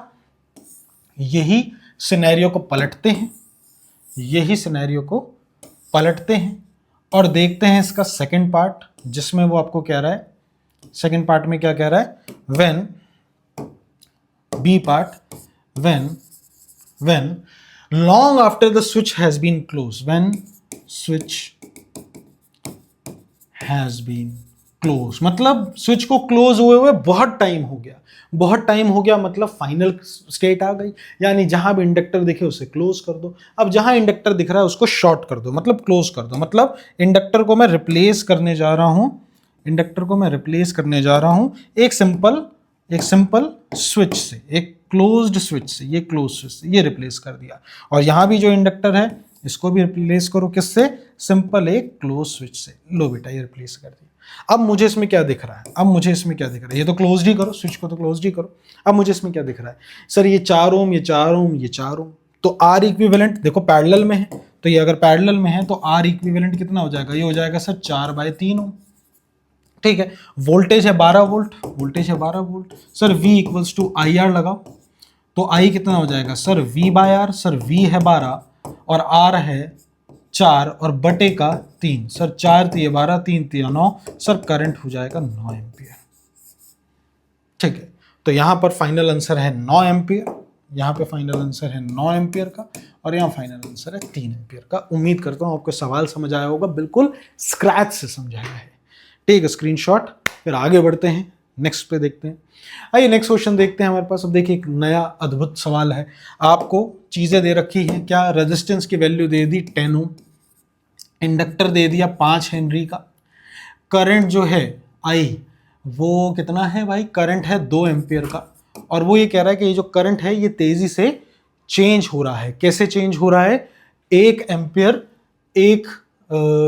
यही सिनेरियो को पलटते हैं, यही सिनेरियो को पलटते हैं और देखते हैं इसका सेकंड पार्ट, जिसमें वो आपको कह रहा है, सेकंड पार्ट में क्या कह रहा है, when B part, when long after the switch has been close, when switch has been close, मतलब स्विच को क्लोज हुए हुए बहुत टाइम हो गया। बहुत टाइम हो गया मतलब फाइनल स्टेट आ गई, यानी जहां भी इंडक्टर दिखे उसे क्लोज कर दो। अब जहां इंडक्टर दिख रहा है उसको शॉर्ट कर दो, मतलब क्लोज कर दो। मतलब इंडक्टर को मैं रिप्लेस करने जा रहा हूं, इंडक्टर को मैं रिप्लेस करने जा रहा हूं एक सिंपल स्विच से, एक क्लोज्ड स्विच से, ये क्लोज स्विच से ये रिप्लेस कर दिया। और यहां भी जो इंडक्टर है इसको भी रिप्लेस करो, किससे, सिंपल एक क्लोज स्विच से। लो बेटा ये रिप्लेस कर दिया। अब मुझे इसमें क्या दिख रहा है, अब मुझे इसमें क्या दिख रहा है, ये तो क्लोज ही करो, स्विच को तो क्लोज ही करो। अब मुझे इसमें क्या दिख रहा है सर, ये 4 ओम, ये 4 ओम, ये 4 ओम। तो आर इक्विवेलेंट देखो पैरेलल में है, तो ये अगर पैरेलल में है तो आर इक्विवेलेंट कितना हो जाएगा, ये हो जाएगा सर 4/3 ओम। ठीक है, वोल्टेज है 12 वोल्ट, वोल्टेज है 12 volt. Sir V equals to IR लगाओ, तो I कितना हो जाएगा सर V/R, सर V है 12 और R है 4 और बटे का 3, सर 4 3 12, 3 3 9, सर करंट हो जाएगा 9 एम्पियर। ठीक है, तो यहां पर फाइनल आंसर है 9 एम्पियर, यहां पे फाइनल आंसर है 9 एम्पियर का, और यहां फाइनल आंसर है 3 एम्पियर का। उम्मीद करता हूं आपको सवाल समझ आया होगा, बिल्कुल स्क्रैच से समझाया है। टेक स्क्रीनशॉट, फिर आगे बढ़ते हैं, नेक्स्ट पे देखते हैं। आइए नेक्स्ट क्वेश्चन देखते हैं हमारे पास। अब देखिए एक नया अद्भुत सवाल है, आपको चीजें दे रखी हैं, क्या रेजिस्टेंस की वैल्यू दे दी 10 ओम, इंडक्टर दे दिया 5 हेनरी का, करंट जो है I वो कितना है भाई, करंट है 2 एम्पियर का, और वो ये कह रहा है कि ये जो करंट है ये तेजी से चेंज हो रहा है। कैसे चेंज हो रहा है, 1 एम्पियर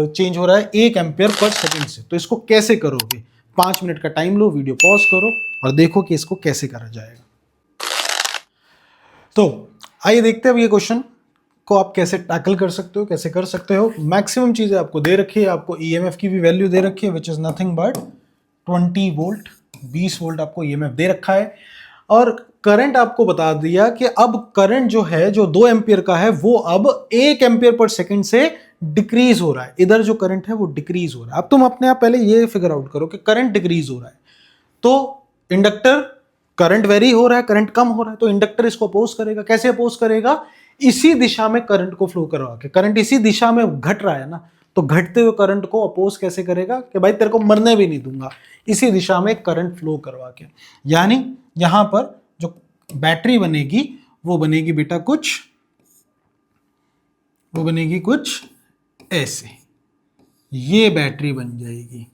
चेंज हो रहा है 1 एम्पियर पर सेकंड से। तो इसको कैसे करोगे, 5 मिनट का टाइम लो, वीडियो पॉज करो और देखो कि इसको कैसे करा जाएगा। तो आइए देखते हैं अब ये क्वेश्चन को आप कैसे टैकल कर सकते हो, कैसे कर सकते हो। मैक्सिमम चीजें आपको दे रखी है, आपको EMF की भी वैल्यू दे रखी है, which is nothing but 20 volt, 20 volt आपको EMF दे रखा है, और करंट आपको बता दिया कि अब करंट जो है जो 2 एम्पियर का है वो अब 1 एम्पियर पर सेकंड से डिक्रीज हो रहा है। इधर जो करंट है वो डिक्रीज हो रहा है। अब तुम अपने आप पहले ये फिगर आउट करो कि करंट डिक्रीज हो रहा है, तो इंडक्टर करंट वेरी हो रहा है, करंट कम हो रहा है, तो इंडक्टर इसको अपोज करेगा। कैसे अपोज करेगा, इसी दिशा में करंट को फ्लो करवा के। करंट इसी दिशा में घट रहा है ना, तो घटते हुए करंट को अपोज कैसे करेगा कि भाई तेरे को मरने भी नहीं दूंगा, इसी दिशा में करंट फ्लो करवा के। यानी यहां पर जो बैटरी बनेगी वो बनेगी बेटा कुछ, वो बनेगी कुछ ऐसे, ये बैटरी बन जाएगी।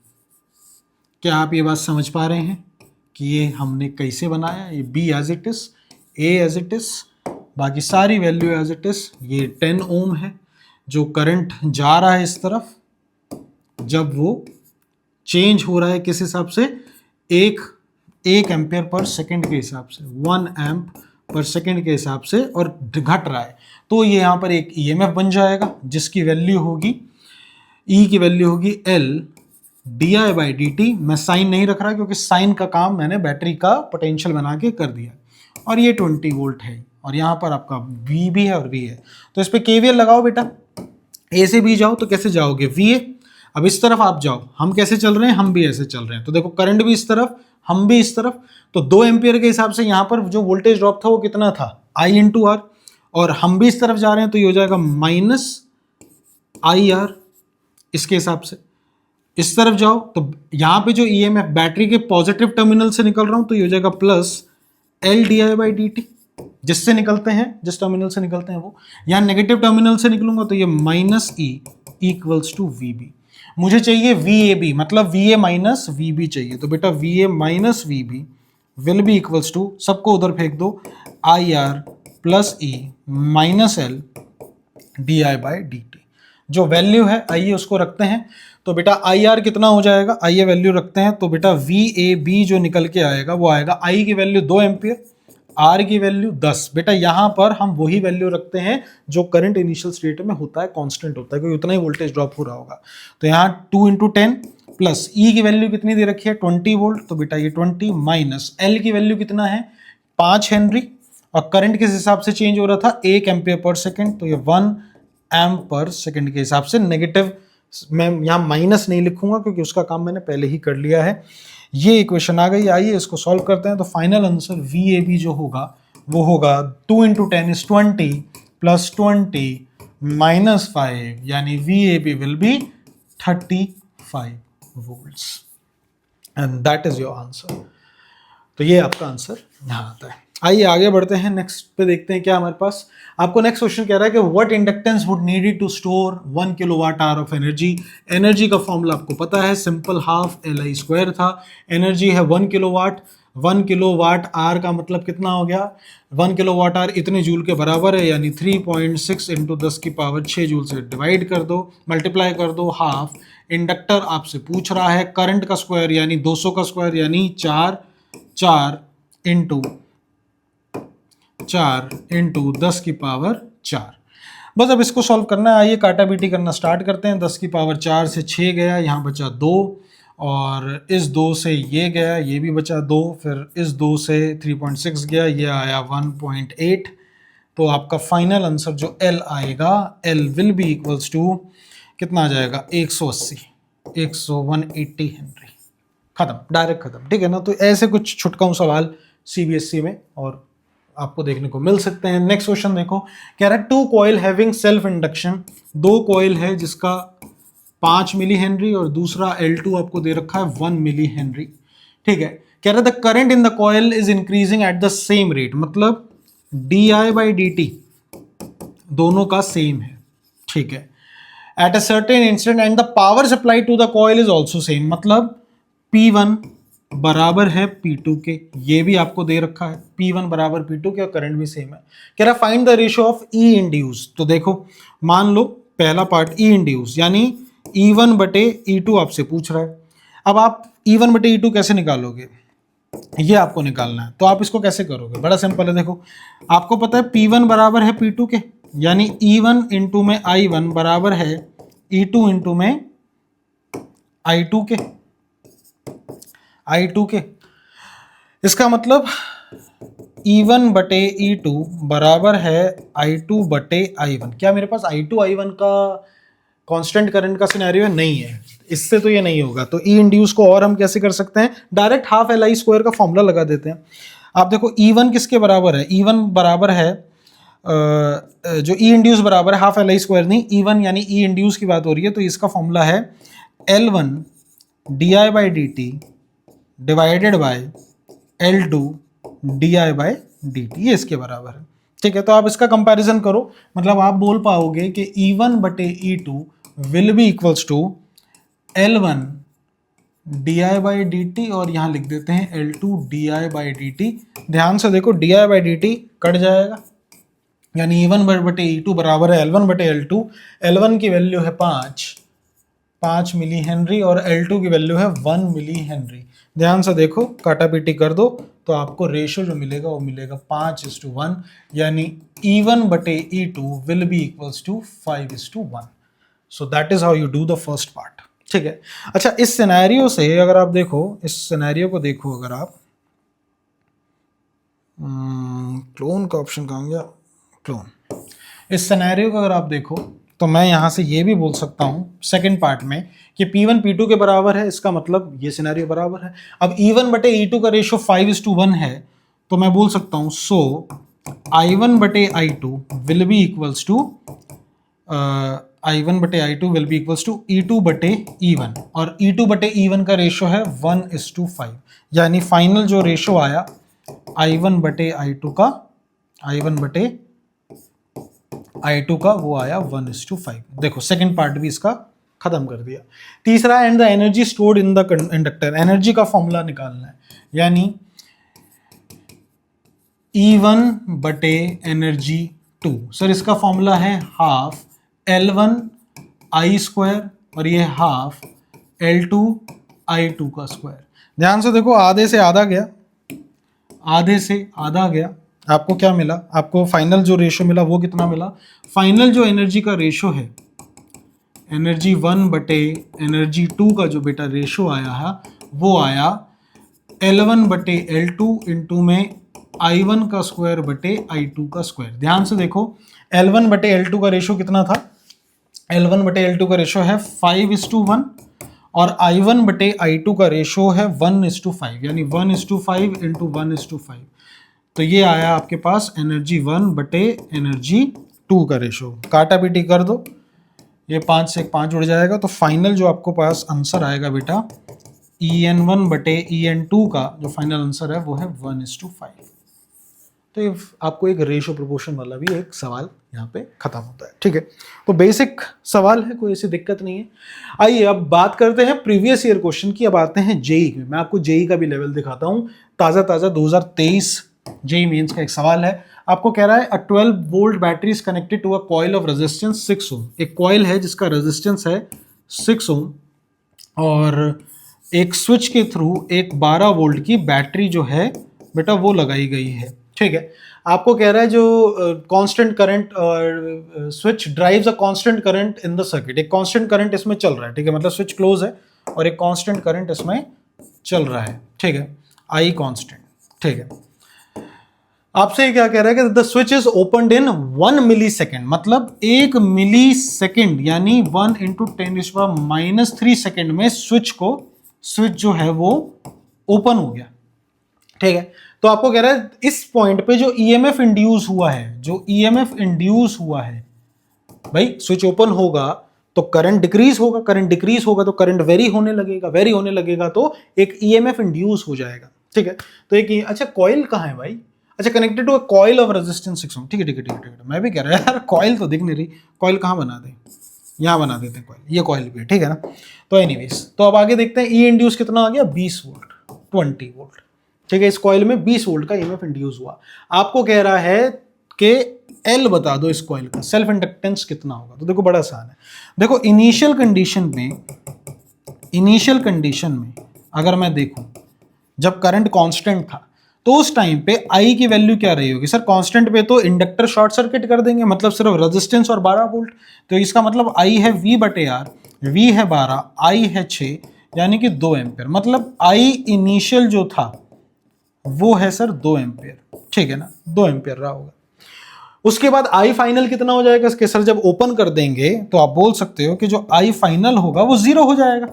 क्या आप ये बात समझ पा रहे हैं कि ये हमने कैसे बनाया, ये B as it is, A as it is, बाकी सारी वैल्यू एज इट इज। ये 10 ओम है, जो करंट जा रहा है इस तरफ, जब वो चेंज हो रहा है किस हिसाब से, एक एम्पियर पर सेकंड के हिसाब से, 1 एम्प पर सेकंड के हिसाब से, और घट रहा है, तो ये यहाँ पर एक EMF बन जाएगा जिसकी वैल्यू होगी, E की वैल्यू होगी L di/dt। मैं साइन नहीं रख रहा क्योंकि साइन का काम मैंने बैटरी का पोटेंशियल बना के कर दिया, और ये 20 वोल्ट है, और यहाँ पर आपका V भी है और V है। तो इस पर KVL लगाओ बेटा, A से B जाओ तो कैसे जाओगे, VA, अब इस तरफ आप जाओ, हम कैसे चल रहे हैं, हम भी ऐसे चल रहे हैं, तो देखो करंट भी इस तरफ, हम भी इस तरफ, तो 2 एम्पियर के हिसाब से यहाँ पर जो वोल्टेज ड्रॉप था वो कितना था, I इंटू आर, और हम भी इस तरफ जा रहे हैं तो ये हो जाएगा माइनस आई आर इसके हिसाब से। इस तरफ जाओ तो यहाँ पे जो ईएमएफ बैटरी के पॉजिटिव टर्मिनल से निकल रहा हूं तो ये हो जाएगा plus L D I by D T, जिससे निकलते हैं, जिस टर्मिनल से निकलते हैं वो। यहाँ नेगेटिव टर्मिनल से निकलूंगा तो ये minus E equals to V B. मुझे चाहिए वी ए बी, मतलब V A minus V B चाहिए, तो बेटा V A minus V B will be equals to, सबको उधर फेंक दो, I R plus E minus L D I by D T. जो वैल्यू है आइए उसको रखते हैं, तो बेटा आई आर कितना हो जाएगा, आइए वैल्यू रखते हैं, तो बेटा वी ए बी जो निकल के आएगा वो आएगा, आई की वैल्यू 2 एम्पियर, आर की वैल्यू 10। बेटा यहां पर हम वही वैल्यू रखते हैं जो करंट इनिशियल स्टेट में होता है, कांस्टेंट होता है, क्योंकि उतना ही वोल्टेज ड्रॉप हो रहा होगा। तो यहाँ 2 इंटू 10 प्लस ई की वैल्यू कितनी दे रखी है 20 वोल्ट, तो बेटा ये 20 माइनस एल की वैल्यू कितना है 5 हेनरी, और करंट किस हिसाब से चेंज हो रहा था 1 एम्पियर पर सेकेंड, तो ये 1 एम्प पर सेकेंड के हिसाब से। नेगेटिव मैं यहाँ माइनस नहीं लिखूंगा क्योंकि उसका काम मैंने पहले ही कर लिया है। ये इक्वेशन आ गई, आइए इसको सॉल्व करते हैं। तो final answer V A B जो होगा वो होगा 2 इंटू 10 इज 20 प्लस 20 माइनस 5, यानी V A B will be 35 volts, and that is your answer. तो ये आपका आंसर यहाँ आता है। आइए आगे बढ़ते हैं, नेक्स्ट पे देखते हैं क्या हमारे पास। आपको नेक्स्ट क्वेश्चन कह रहा है कि what inductance would needed to store 1 kilowatt hour of energy. Energy का फॉर्मूला आपको पता है, simple half L I square था। एनर्जी है 1 किलोवाट, 1 किलोवाट आर का मतलब कितना हो गया, 1 किलोवाट आर इतने जूल के बराबर है, यानी 3.6 इंटू 10 की पावर 6 जूल से डिवाइड कर दो, मल्टीप्लाई कर दो हाफ। इंडक्टर आपसे पूछ रहा है करंट का स्क्वायर यानी 200 का स्क्वायर यानी 4 इंटू 10 की पावर 4। बस अब इसको सॉल्व करना है। आइए काटा बीटी करना स्टार्ट करते हैं। 10 की पावर 4 से 6 गया, यहाँ बचा 2, और इस 2 से ये गया, ये भी बचा 2, फिर इस 2 से 3.6 गया, ये आया 1.8। तो आपका फाइनल आंसर जो L आएगा, L will be equals to कितना आ जाएगा 180 हेनरी। खत्म, डायरेक्ट खत्म, ठीक है ना। तो ऐसे कुछ छुटकाऊ सवाल सीबीएसई में और आपको देखने को मिल सकते हैं। नेक्स्ट क्वेश्चन देखो, कह रहा है 2 coil having self induction, 2 coil है जिसका 5 मिली हेनरी और दूसरा L2 आपको दे रखा है 1 मिली हेनरी, ठीक है। कह रहा है the current in the coil is increasing at the same rate, मतलब DI बाई dt दोनों का सेम है, ठीक है, at a certain instant and the power supply to the coil is also same, मतलब P1 बराबर है P2 के, ये भी आपको दे रखा है P1 बराबर P2 के और करंट भी सेम है। कह रहा find the ratio of E induce. तो देखो मान लो पहला पार्ट E इंड्यूस यानी E1 बटे E2 आपसे पूछ रहा है। अब आप E1 बटे E2 कैसे निकालोगे, ये आपको निकालना है। तो आप इसको कैसे करोगे, बड़ा सिंपल है। देखो आपको पता है P1 बराबर है P2 के, यानी E1 इंटू में I1 बराबर है E2 इंटू में I2 के। इसका मतलब E1 बटे E2 बराबर है I2 बटे I1। क्या मेरे पास I2 I1 का कांस्टेंट करंट का सिनेरियो है? नहीं है, इससे तो ये नहीं होगा। तो E इंड्यूस को और हम कैसे कर सकते हैं, direct half L I square का फॉर्मूला लगा देते हैं। आप देखो E1 किसके बराबर है, E1 बराबर है जो E इंड्यूस बराबर है हाफ एल आई स्क्वायर नहीं, E1 यानी E इंड्यूस की बात हो रही है, तो इसका फॉर्मूला है L1 DI by dt divided by L2 DI by dt, ये इसके बराबर है, ठीक है। तो आप इसका कंपैरिजन करो, मतलब आप बोल पाओगे कि E1 बटे E2 will be equals to L1 DI by dt और यहाँ लिख देते हैं L2 DI बाई dt। ध्यान से देखो DI बाई dt कट जाएगा, यानी E1 बटे E2 बराबर है L1 बटे L2। L1 की वैल्यू है 5 मिली हेनरी और L2 की वैल्यू है 1 मिली हेनरी। ध्यान से देखो, काटा पीटी कर दो तो आपको रेशियो जो मिलेगा वो मिलेगा 5:1, यानी E1 बटे E2 will be equals to 5:1। So that is how you do the first part, ठीक है। अच्छा, इस सिनेरियो से अगर आप देखो, इस सिनेरियो को देखो, अगर आप क्लोन का ऑप्शन कहाँ गया, क्लोन। इस सिनेरियो को अगर आप देखो तो मैं यहाँ से ये भी बोल सकता हूँ सेकेंड पार्ट में कि P1 P2 के बराबर है, इसका मतलब ये सिनेरियो बराबर है। अब E1 बटे E2 का रेशो 5:1 है, तो मैं बोल सकता हूँ सो I1 बटे I2 will be equals to I1 बटे I2 will be equals to E2 बटे E1, और E2 बटे E1 का रेशो है 1:5, यानी फाइनल जो रेशो आया I1 बटे I2 का, I1 बटे I2 का, वो आया 1:5। देखो सेकंड पार्ट भी इसका खत्म कर दिया। तीसरा, and the energy stored in the inductor, energy का फॉर्मूला निकालना है, यानी E1 बटे एनर्जी 2। सर इसका फॉर्मूला है हाफ L1 I स्क्वायर और ये हाफ L2 I2 का स्क्वायर। ध्यान से देखो, आधे से आधा गया, आधे से आधा गया, आपको क्या मिला? आपको फाइनल जो रेशो मिला वो कितना मिला? फाइनल जो एनर्जी का रेशो है, एनर्जी 1 बटे एनर्जी 2 का जो बेटा रेशो आया है, वो आया L1 बटे L2 इंटू में I1 का स्क्वायर बटे I2 का स्क्वायर। ध्यान से देखो, L1 बटे L2 का रेशो कितना था? L1 बटे L2 का रेशो है 5:1 और I1 बटे I2 का रेशो है 1:5, यानी 1:5 इंटू 1:5। तो ये आया आपके पास एनर्जी 1 बटे एनर्जी 2 का रेशो। काटा पीटी कर दो, ये 5 से 5 जुड़ जाएगा, तो फाइनल जो आपको पास आंसर आएगा बेटा En1 बटे En2 का जो फाइनल आंसर है वो है 1:5। तो ये आपको एक रेशो प्रोपोर्शन वाला भी एक सवाल यहाँ पे खत्म होता है। ठीक है, तो बेसिक सवाल है, कोई ऐसी दिक्कत नहीं है। आइए अब बात करते हैं प्रीवियस ईयर क्वेश्चन की। अब आते हैं जेई में। मैं आपको जेई का भी लेवल दिखाता हूँ, ताज़ा 2023 जेई मेंस का एक सवाल है। आपको कह रहा है a 12 volt battery is connected to a coil of resistance 6 ohm. एक कॉइल है जिसका रेजिस्टेंस है 6 ओम और एक स्विच के थ्रू एक 12 वोल्ट की बैटरी जो है बेटा वो लगाई गई है। ठीक है, आपको कह रहा है जो कांस्टेंट करंट और switch drives a constant current in the circuit. एक कांस्टेंट करंट इसमें चल रहा है। ठीक है, मतलब स्विच क्लोज है और एक कांस्टेंट करंट इसमें चल रहा है। ठीक है, आई कांस्टेंट। ठीक है, आपसे क्या कह रहा है कि the switch is opened in 1 millisecond, मतलब 1 मिली सेकेंड यानी 1 × 10⁻³ सेकेंड में स्विच जो है वो ओपन हो गया। ठीक है, तो आपको कह रहा है इस पॉइंट पे जो ईएमएफ इंड्यूस हुआ है, जो ईएमएफ इंड्यूस हुआ है, भाई स्विच ओपन होगा तो करंट डिक्रीज होगा, करंट डिक्रीज होगा तो करंट वेरी होने लगेगा, तो एक ईएमएफ इंड्यूस हो जाएगा। ठीक है, तो एक अच्छा कॉइल कहाँ है भाई? अच्छा, connected to a coil of resistance 6 ohm. ठीक है, मैं भी कह रहा है यार कॉइल तो दिख नहीं रही, कॉइल कहाँ बना दे? यहाँ बना देते हैं कॉइल, ये कॉइल भी है। ठीक है ना, तो एनीवेज, तो अब आगे देखते हैं ई इंड्यूस कितना आ गया? 20 वोल्ट, 20 वोल्ट। ठीक है, इस कॉइल में 20 वोल्ट का ईएमएफ इंड्यूस हुआ। आपको कह रहा है कि एल बता दो इस कॉइल का, सेल्फ इंडक्टेंस कितना होगा? तो देखो बड़ा आसान है। देखो इनिशियल कंडीशन में अगर मैं देखूं जब करंट कांस्टेंट था तो उस टाइम पे आई की वैल्यू क्या रही होगी? सर कांस्टेंट पे तो इंडक्टर शॉर्ट सर्किट कर देंगे, मतलब सिर्फ रेजिस्टेंस और 12 वोल्ट, तो इसका मतलब आई है V/R, V है 12, आई है 6, यानी कि 2 एम्पियर। मतलब आई इनिशियल जो था वो है सर 2 एम्पियर। ठीक है ना, 2 एम्पियर रहा होगा। उसके बाद आई फाइनल कितना हो जाएगा? इसके सर जब ओपन कर देंगे तो आप बोल सकते हो कि जो आई फाइनल होगा वो 0 हो जाएगा,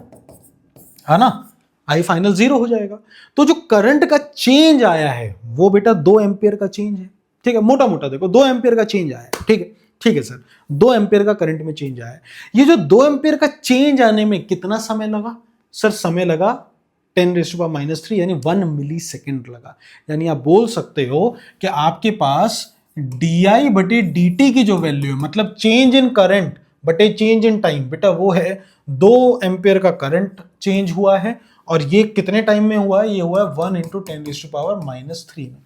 है ना? आई फाइनल 0 हो जाएगा। तो जो करंट का चेंज आया है वो बेटा 2 एम्पियर का चेंज है। ठीक है, मोटा मोटा देखो 2 एम्पियर का चेंज आया है। ठीक है सर, 2 एम्पियर का करंट में चेंज आया है। ये जो 2 एम्पियर का चेंज आने में कितना समय लगा? सर समय लगा 10⁻³ यानी 1 मिली सेकेंड लगा। यानी आप बोल सकते हो कि आपके पास di/dt की जो वैल्यू है, मतलब चेंज इन करंट बटे चेंज इन टाइम, बेटा वो है 2 एम्पियर का करंट चेंज हुआ है और ये कितने टाइम में हुआ है? ये हुआ है 1 × 10⁻³ में।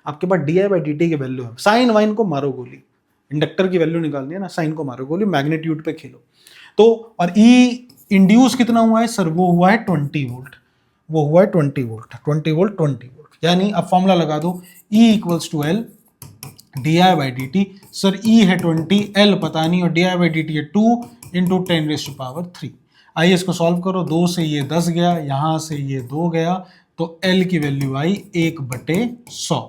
आपके पास di/dt की वैल्यू है। साइन वाइन को मारो गोली, इंडक्टर की वैल्यू निकालनी है ना, साइन को मारो गोली, मैग्नीट्यूड पे खेलो। तो और ई इंड्यूस कितना हुआ है सर? वो हुआ है 20 वोल्ट, वो हुआ है 20 वोल्ट। यानी अब फॉर्मूला लगा दो, E = L di/dt। Sir E है 20, L पता नहीं, और di/dt है 2 × 10⁻³ आइए इसको सॉल्व करो। 2 से ये 10 गया, यहाँ से ये 2 गया, तो L की वैल्यू आई 1/100।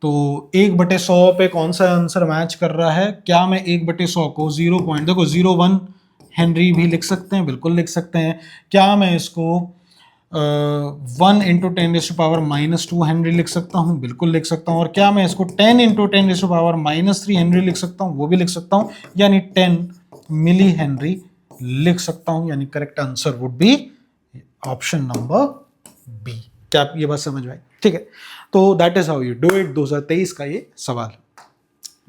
तो 1/100 पे कौन सा आंसर मैच कर रहा है? क्या मैं 1/100 को 0.01 हेनरी भी लिख सकते हैं? बिल्कुल लिख सकते हैं। क्या मैं इसको 1 × 10⁻⁻2 हेनरी लिख सकता हूँ? बिल्कुल लिख सकता हूँ। और क्या मैं इसको 10 × 10⁻³ हेनरी लिख सकता हूँ? वो भी लिख सकता हूँ, यानी 10 मिली हेनरी लिख सकता हूँ। यानी correct answer would be option number B. क्या आप ये बात समझ में आई? ठीक है, तो that is how you do it. 2023 का ये सवाल।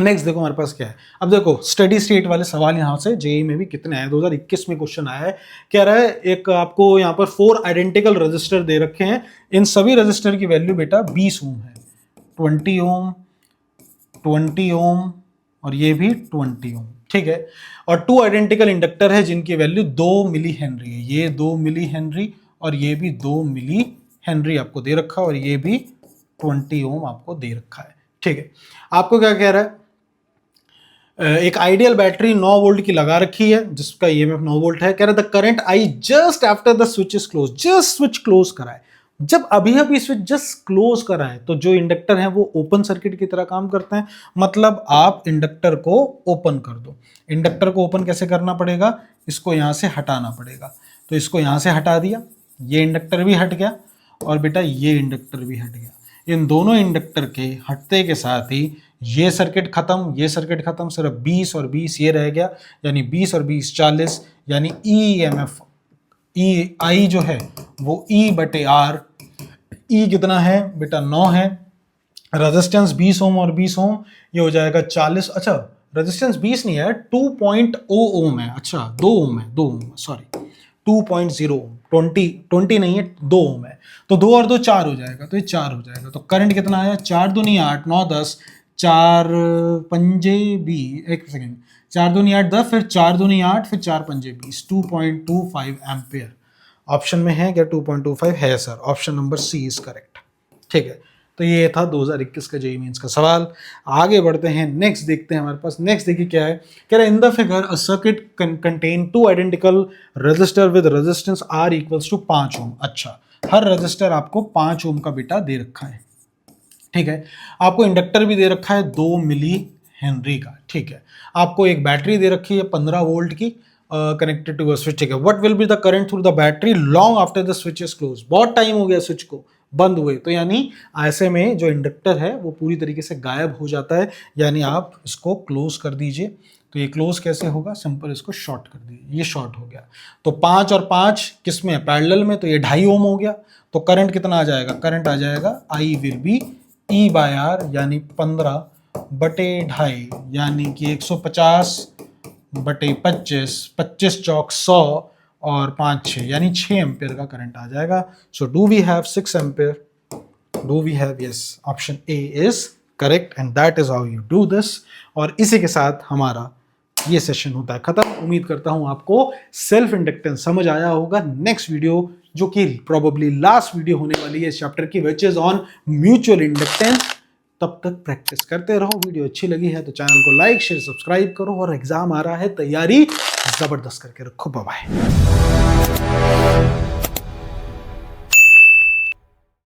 नेक्स्ट देखो हमारे पास क्या है। अब देखो स्टडी स्टेट वाले सवाल यहाँ से जेईई में भी कितने आए। 2021 में क्वेश्चन आया है, कह रहा है एक आपको यहाँ पर 4 आइडेंटिकल रजिस्टर दे रखे हैं, इन सभी रजिस्टर की वैल्यू बेटा 20 ओम है, 20 ओम, 20 ओम और ये भी 20 ओम। ठीक है, और 2 आइडेंटिकल इंडक्टर है जिनकी वैल्यू 2 मिली हेनरी है। ये 2 मिली हेनरी और ये भी 2 मिली हेनरी आपको दे रखा है, और ये भी 20 ओम आपको दे रखा है। ठीक है, आपको क्या कह रहा है? एक आइडियल बैटरी 9 वोल्ट की लगा रखी है जिसका ईएमएफ 9 वोल्ट है। कह रहा है the current I just after the switch is close. Just switch close करा है, जब अभी अभी स्विच जस्ट क्लोज करा है तो जो इंडक्टर है वो ओपन सर्किट की तरह काम करते हैं। मतलब आप इंडक्टर को ओपन कर दो। इंडक्टर को ओपन कैसे करना पड़ेगा? इसको यहां से हटाना पड़ेगा। तो इसको यहां से हटा दिया, ये इंडक्टर भी हट गया और बेटा ये इंडक्टर भी हट गया। इन दोनों इंडक्टर के हटते के साथ ही ये सर्किट खत्म, ये सर्किट खत्म, सिर्फ 20 और 20 ये रह गया, यानी 20 और 20 40, यानी ईएमएफ ई आई जो है वो E/R। ई कितना है बेटा? 9 है। रेजिस्टेंस 20 ओम और 20 ओम, ये हो जाएगा 40। अच्छा रेजिस्टेंस 20 नहीं है, 2.0 ओम है। अच्छा 2 ओम है, 2 ओम सॉरी, 2.0 ओम, 20 नहीं है, 2 ओम है। तो 2 और 2 4 हो जाएगा, तो ये 4 हो जाएगा। तो करंट कितना आया? 4 दूनी 8, 9 10, 4 पंजे 20, एक सेकेंड, 4 दूनी 8 10, फिर 4 दूनी 8, फिर 4 पंजे 20, 2.25 एम्पियर। ऑप्शन में है क्या? 2.25 है sir, option number C is correct. ठीक है, तो ये था 2021 का जेईई मेंस का सवाल। आगे बढ़ते हैं, नेक्स्ट देखते हैं हमारे पास। नेक्स्ट देखिए क्या है, कह रहा है in the figure a circuit contain 2 identical resistor with resistance R equals to 5 ohm. अच्छा, हर रजिस्टर आपको 5 ओम का बेटा दे रखा है। ठीक है, आपको इंडक्टर भी दे रखा है 2 मिली हेनरी का। ठीक है, आपको एक बैटरी दे रखी है 15 वोल्ट की कनेक्टेड टू अ स्विच। ठीक है, what will be the current through the battery long after the switch is close. बहुत टाइम हो गया स्विच को बंद हुए, तो यानी ऐसे में जो इंडक्टर है वो पूरी तरीके से गायब हो जाता है। यानी आप इसको क्लोज कर दीजिए। तो ये क्लोज कैसे होगा? सिंपल इसको शॉर्ट कर दीजिए, ये शॉर्ट हो गया। तो 5 और 5 किस में? पैरेलल में, तो ये 2.5 ओम हो गया। तो करंट कितना आ जाएगा? करंट आ जाएगा I विल बी E/R, यानी 15/2.5, यानी कि 150/25, 25 चौक 100 और 5 6, यानी 6 एम्पियर का करंट आ जाएगा। So do we have 6 ampere? Do we have? Yes, option A is correct and that is how you do this. और इसी के साथ हमारा ये सेशन होता है खत्म। उम्मीद करता हूं आपको सेल्फ इंडक्टेंस समझ आया होगा। नेक्स्ट वीडियो जो कि प्रोबेबली लास्ट वीडियो होने वाली है इस चैप्टर की, which is on mutual inductance. तब तक प्रैक्टिस करते रहो। वीडियो अच्छी लगी है तो चैनल को लाइक शेयर सब्सक्राइब करो, और एग्जाम आ रहा है, तैयारी जबरदस्त करके रखो। Bye bye.